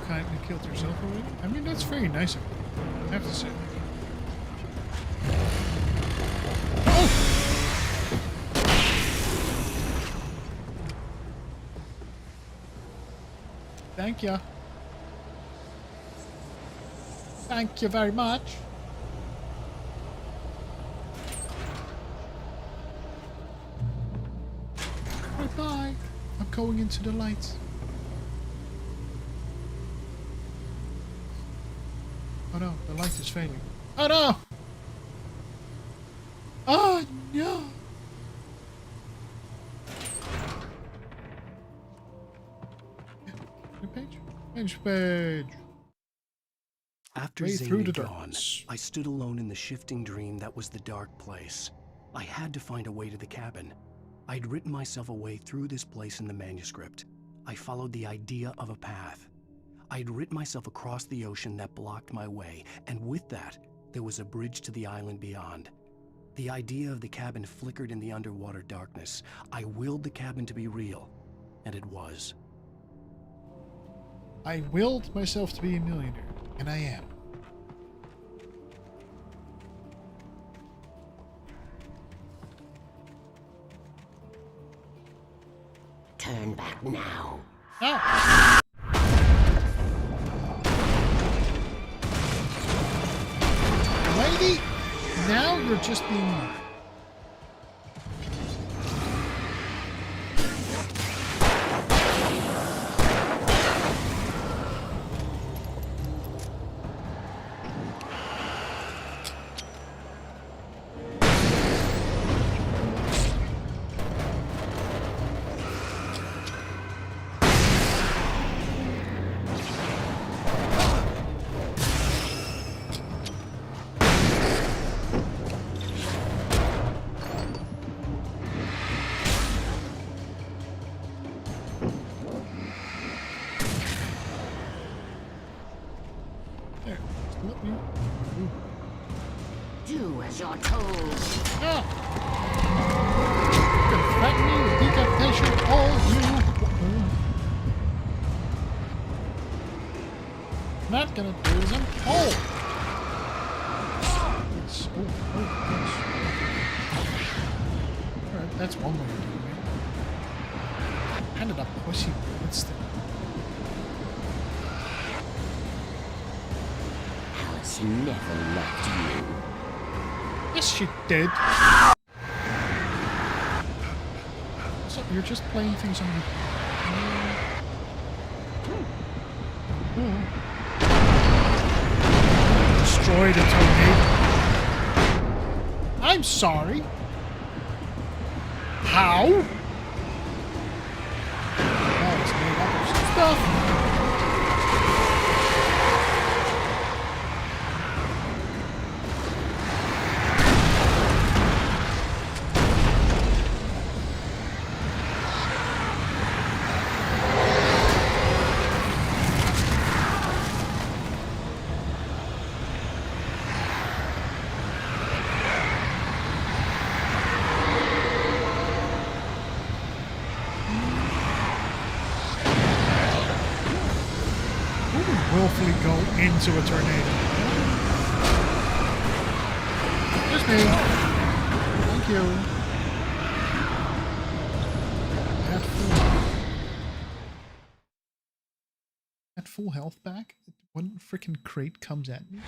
Speaker 1: Kindly killed yourself already? I mean, that's very nice of you, I have to say. Oh! Thank you. Thank you very much. Bye-bye. I'm going into the lights. Oh no, the light is failing. Oh no! Oh no! New page? Page.
Speaker 2: After
Speaker 1: Way
Speaker 2: Zane
Speaker 1: through the
Speaker 2: had gone,
Speaker 1: darkness.
Speaker 2: I stood alone in the shifting dream that was the dark place. I had to find a way to the cabin. I'd written myself a way through this place in the manuscript. I followed the idea of a path. I'd written myself across the ocean that blocked my way, and with that, there was a bridge to the island beyond. The idea of the cabin flickered in the underwater darkness. I willed the cabin to be real, and it was.
Speaker 1: I willed myself to be a millionaire, and I am.
Speaker 12: Turn back now.
Speaker 1: Ah! Lady, now you're just being mean. There, just let me. Ooh.
Speaker 12: Do as you're told.
Speaker 1: Ah! You can threaten me with decapitation all you. Not gonna do is I'm cold. Yes. Oh, yes. Alright, that's one way of doing it. Ended up pussy. What's the.
Speaker 12: Alice never left you.
Speaker 1: Yes, she did. So you're just playing things on the. Destroyed a tornado. I'm sorry. How? Oh, it's made up of some stuff. don't willfully go into a tornado. Just me. Thank you. At full health back? One freaking crate comes at me.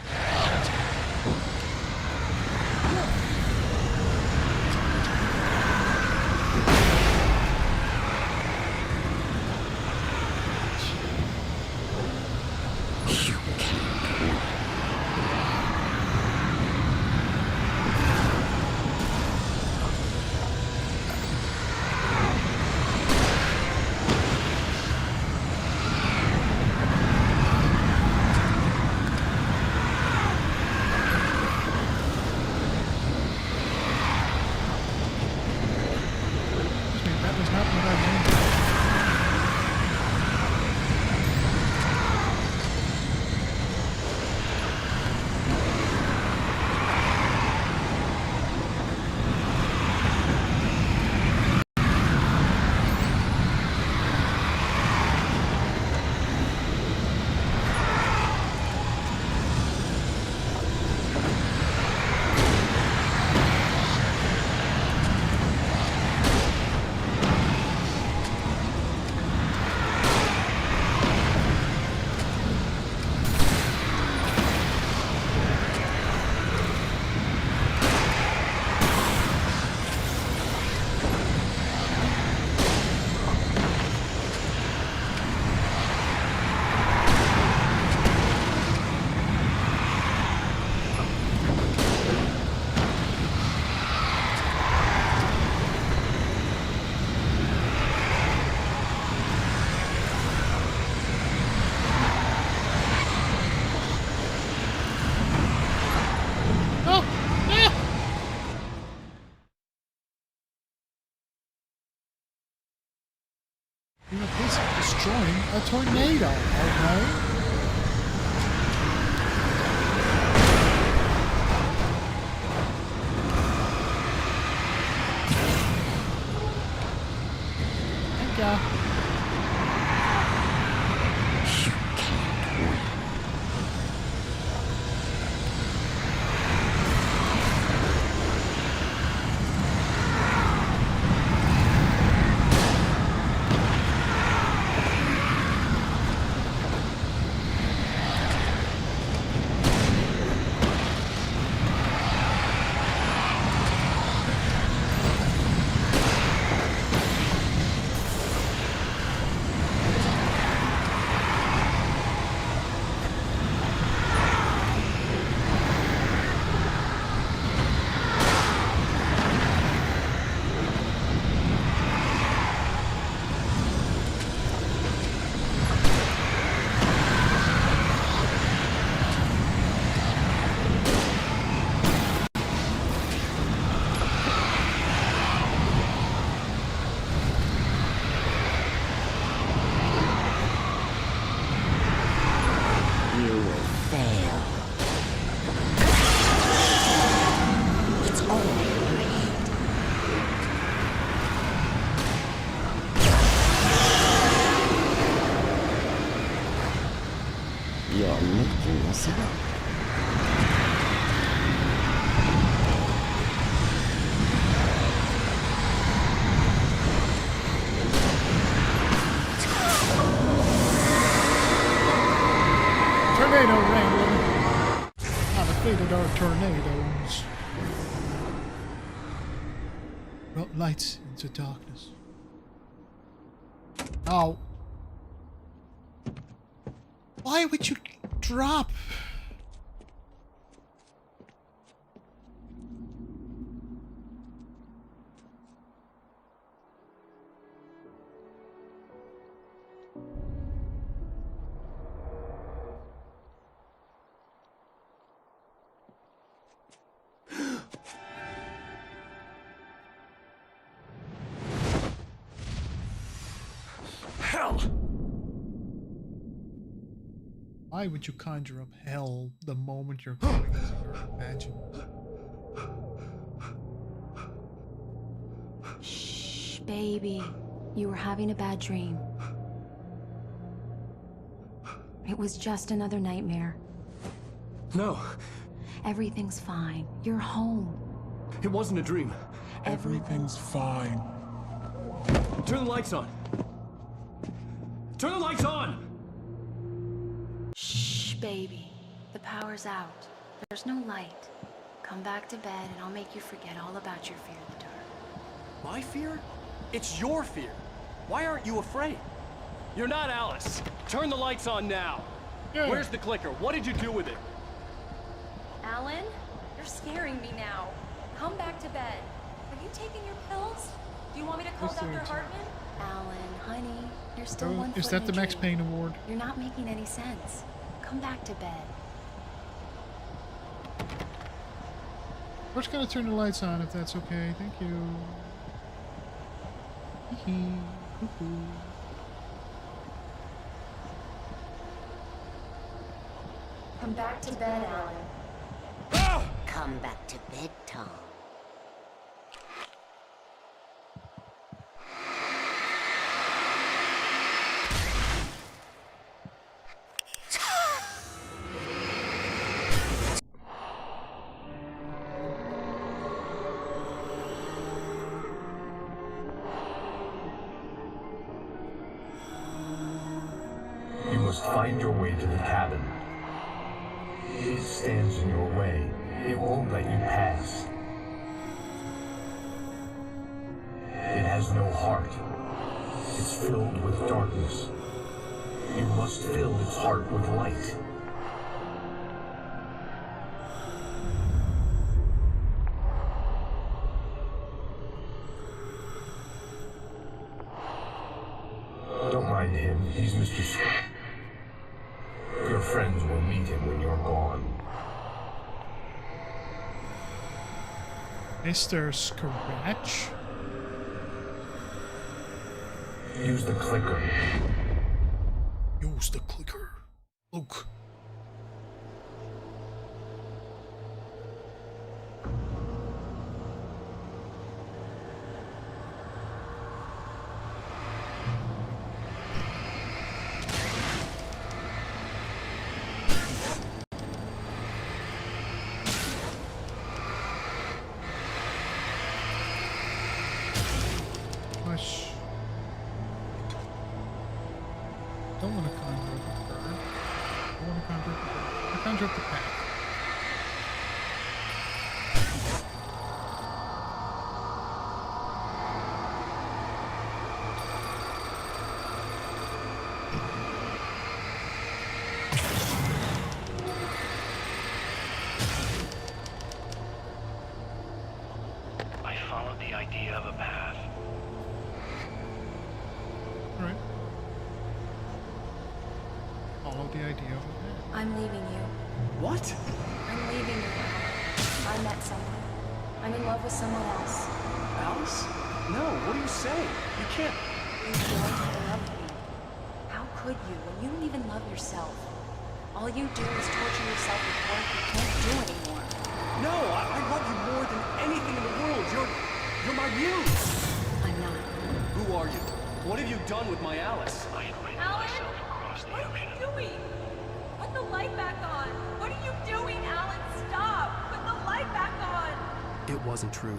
Speaker 1: Destroying a tornado, okay? Thank ya. Tornado wrangling. I defeated our tornadoes. Brought lights into darkness. Oh. Why would you drop?
Speaker 9: Hell!
Speaker 1: Why would you conjure up hell the moment you're going into your imaginings?
Speaker 10: Shh, baby. You were having a bad dream. It was just another nightmare.
Speaker 4: No,
Speaker 10: Everything's fine. You're home.
Speaker 4: it wasn't a dream.
Speaker 13: Everything's fine.
Speaker 4: Turn the lights on. Turn the lights on!
Speaker 10: Shh, baby. The power's out. There's no light. Come back to bed and I'll make you forget all about your fear of the dark.
Speaker 4: My fear? It's your fear. Why aren't you afraid? You're not Alice. Turn the lights on now.
Speaker 1: Yeah.
Speaker 4: Where's the clicker? What did you do with it?
Speaker 10: Alan, you're scaring me now. Come back to bed. Have you taken your pills? Do you want me to call
Speaker 1: What's
Speaker 10: Dr.
Speaker 1: the-
Speaker 10: Hartman? Alan, honey, you're still one
Speaker 1: Is
Speaker 10: foot
Speaker 1: that
Speaker 10: in
Speaker 1: the
Speaker 10: a
Speaker 1: Max
Speaker 10: dream.
Speaker 1: Payne award?
Speaker 10: You're not making any sense. Come back to bed.
Speaker 1: We're just gonna turn the lights on if that's okay. Thank you. Hee-hee. Hoo-hoo.
Speaker 10: Come back to bed, Alan.
Speaker 12: Come back to bed, Tom.
Speaker 13: You must find your way to the cabin. It stands in your way. It won't let you pass. It has no heart. It's filled with darkness. You must fill its heart with light. Don't mind him. He's Mr. Your friends will meet him when you're gone.
Speaker 1: Mr. Scratch?
Speaker 13: Use the clicker.
Speaker 1: Use the clicker. Luke. Push. Don't want to conjure up a bird. I want to conjure up a bird. I conjure up the pack.
Speaker 2: I followed the idea of a path.
Speaker 1: Alright. Follow the idea of it.
Speaker 10: I'm leaving you.
Speaker 4: What?
Speaker 10: I'm leaving you. I met someone. I'm in love with someone else.
Speaker 4: Alice? No, what are you saying? You can't.
Speaker 10: You don't love me. How could you when you don't even love yourself? All you do is torture yourself with work you can't do anymore.
Speaker 4: No, I love you more than anything in the world. You're my muse.
Speaker 10: I'm not.
Speaker 4: Who are you? What have you done with my Alice?
Speaker 2: I invited
Speaker 11: Alan?
Speaker 2: myself across the
Speaker 11: What are
Speaker 2: ocean.
Speaker 11: you doing? Put the light back on. What are you doing, Alan? Stop. Put the light back on.
Speaker 2: It wasn't true.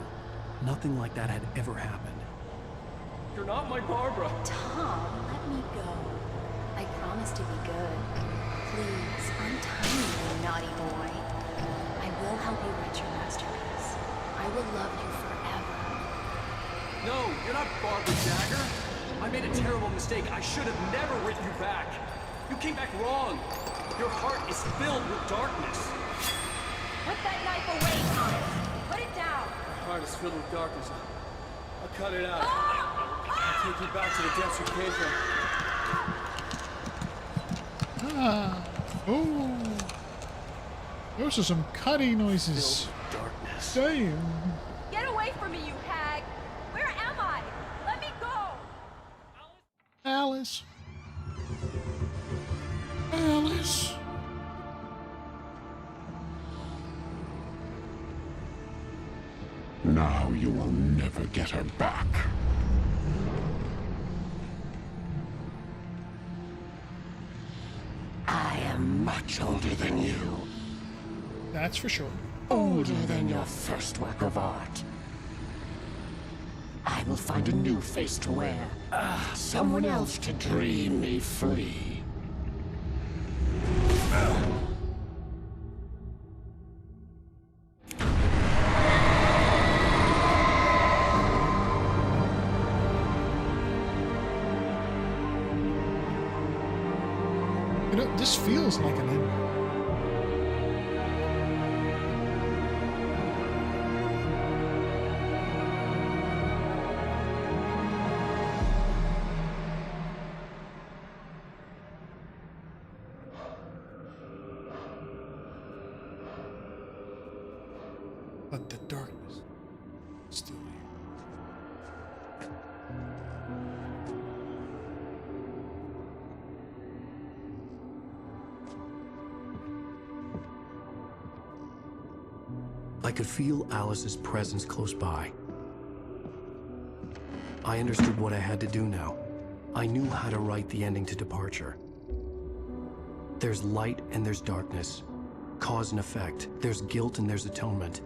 Speaker 2: Nothing like that had ever happened.
Speaker 4: You're not my Barbara.
Speaker 10: Tom, let me go. I promise to be good. Please, untie me, you naughty boy. I will help you write your masterpiece. I will love you forever.
Speaker 4: No, you're not Barbara Jagger. I made a terrible mistake. I should have never written you back. You came back wrong. Your heart is filled with darkness.
Speaker 11: Put that knife away, Thomas. Put it down.
Speaker 4: My heart is filled with darkness. I'll cut it out. I'll take you back to the depths you came from.
Speaker 1: Ah. Oh. Those are some cutting noises.
Speaker 2: Darkness.
Speaker 1: Damn.
Speaker 11: Get away from me, you hag. Where am I? Let me go.
Speaker 1: Alice. Alice.
Speaker 13: Now you will never get her back.
Speaker 12: I
Speaker 14: much older than you.
Speaker 1: That's for sure.
Speaker 14: Older than your first work of art. I will find a new face to wear. Someone else to dream me free.
Speaker 1: You know, this feels like an end. But the darkness is still here.
Speaker 2: I could feel Alice's presence close by. I understood what I had to do now. I knew how to write the ending to Departure. There's light and there's darkness. Cause and effect. There's guilt and there's atonement.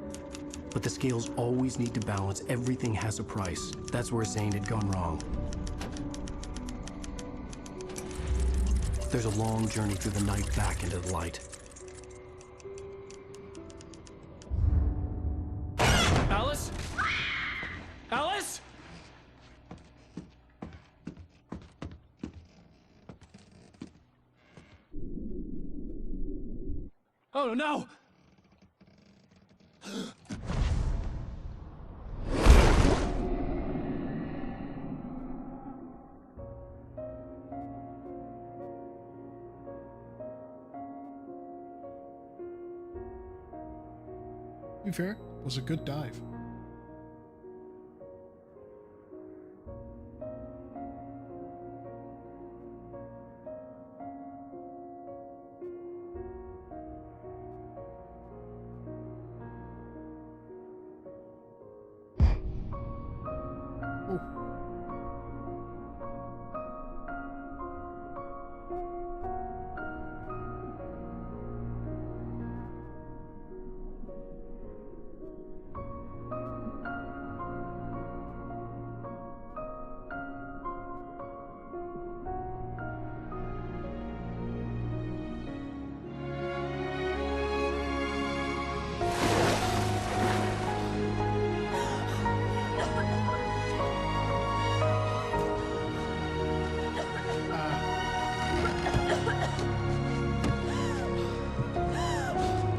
Speaker 2: But the scales always need to balance. Everything has a price. That's where Zane had gone wrong. There's a long journey through the night back into the light.
Speaker 4: Alice? Alice? Oh no!
Speaker 1: To be fair, it was a good dive. Oh.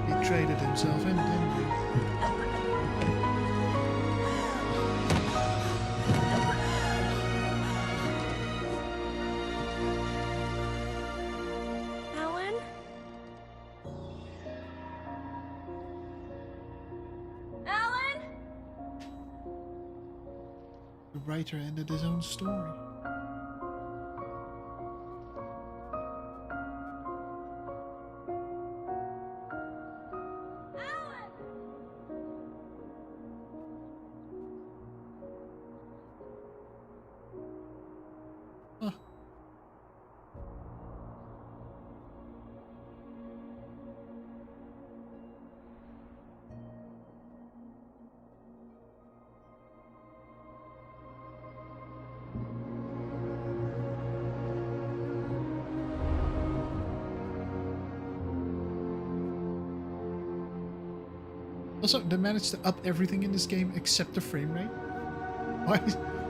Speaker 1: He traded himself in, didn't he?
Speaker 11: Alan? Alan?
Speaker 1: The writer ended his own story. Huh. Also, they managed to up everything in this game except the frame rate.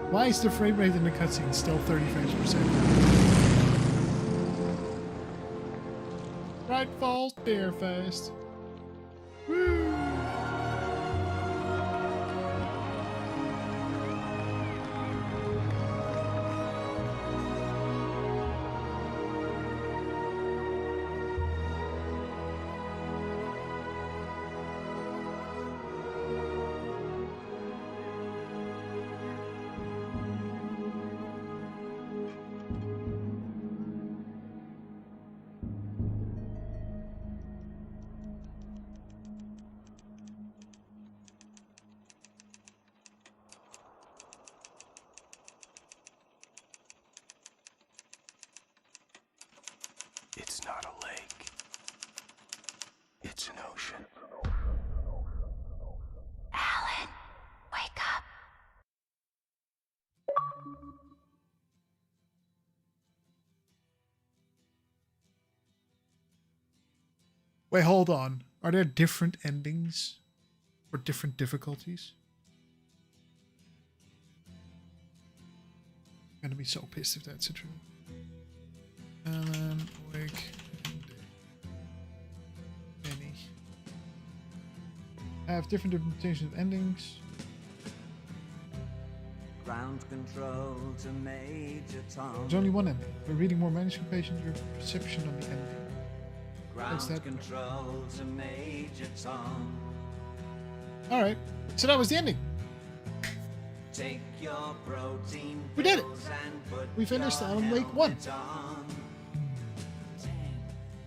Speaker 1: Why is the frame rate in the cutscene still 30 frames per second? Right falls beer fest. Woo!
Speaker 2: It's not a lake.
Speaker 14: It's an ocean.
Speaker 10: Alan, wake up.
Speaker 1: Wait, hold on. Are there different endings for different difficulties? I'm gonna be so pissed if that's true. Alan, wake, Benny. I have different interpretations of endings.
Speaker 15: Ground control to Major Tom.
Speaker 1: There's only one ending. By reading more manuscript pages, your perception of the ending.
Speaker 15: Ground control to Major Tom.
Speaker 1: Alright, so that was the ending.
Speaker 15: Take your protein.
Speaker 1: We did it! We finished Alan Wake 1.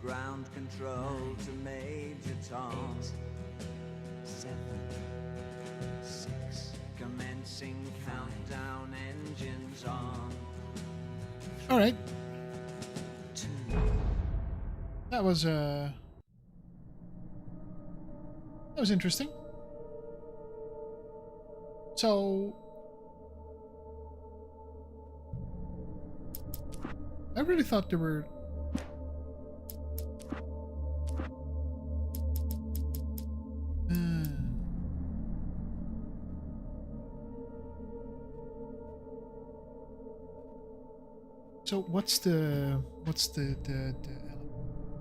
Speaker 15: Ground control to Major Tom. 7, 6. Commencing countdown, engines on.
Speaker 1: Alright.
Speaker 15: 2.
Speaker 1: That was interesting. So I really thought there were so what's the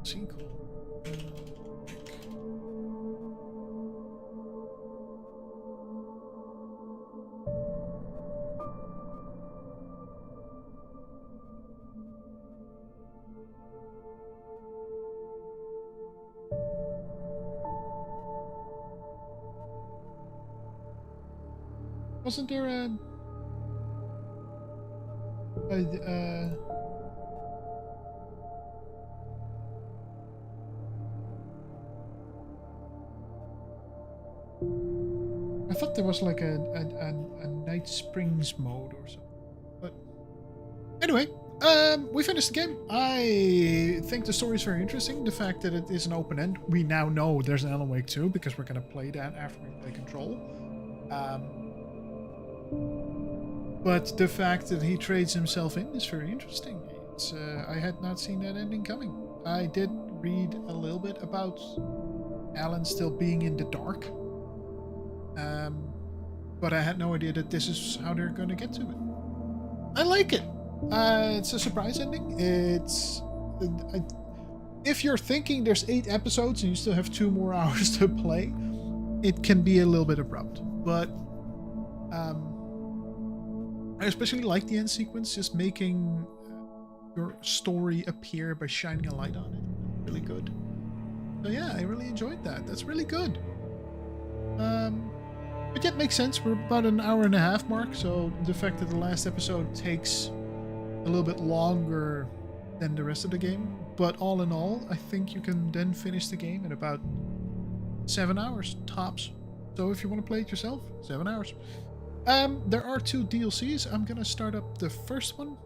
Speaker 1: scene called? Wasn't there I thought there was like a Night Springs mode or something. But anyway, we finished the game. I think the story is very interesting. The fact that it is an open end. We now know there's an Alan Wake 2 because we're going to play that after we play Control. But the fact that he trades himself in is very interesting. It's, I had not seen that ending coming. I did read a little bit about Alan still being in the dark. But I had no idea that this is how they're going to get to it. I like it. It's a surprise ending. It's... if you're thinking there's 8 episodes and you still have 2 more hours to play, it can be a little bit abrupt. But I especially like the end sequence, just making your story appear by shining a light on it. Really good. So yeah, I really enjoyed that. That's really good. But yeah, it makes sense. We're about an hour and a half mark, so the fact that the last episode takes a little bit longer than the rest of the game. But all in all, I think you can then finish the game in about 7 hours, tops. So if you want to play it yourself, 7 hours. There are 2 DLCs. I'm gonna start up the first one,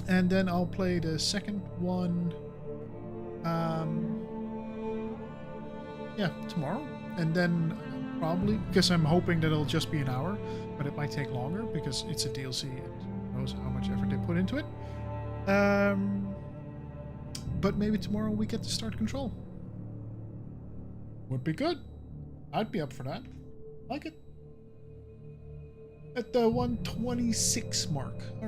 Speaker 1: and then I'll play the second one, yeah, tomorrow. And then probably, because I'm hoping that it'll just be an hour, but it might take longer because it's a DLC and who knows how much effort they put into it. But maybe tomorrow we get to start Control. Would be good. I'd be up for that. Like it. At the 126 mark.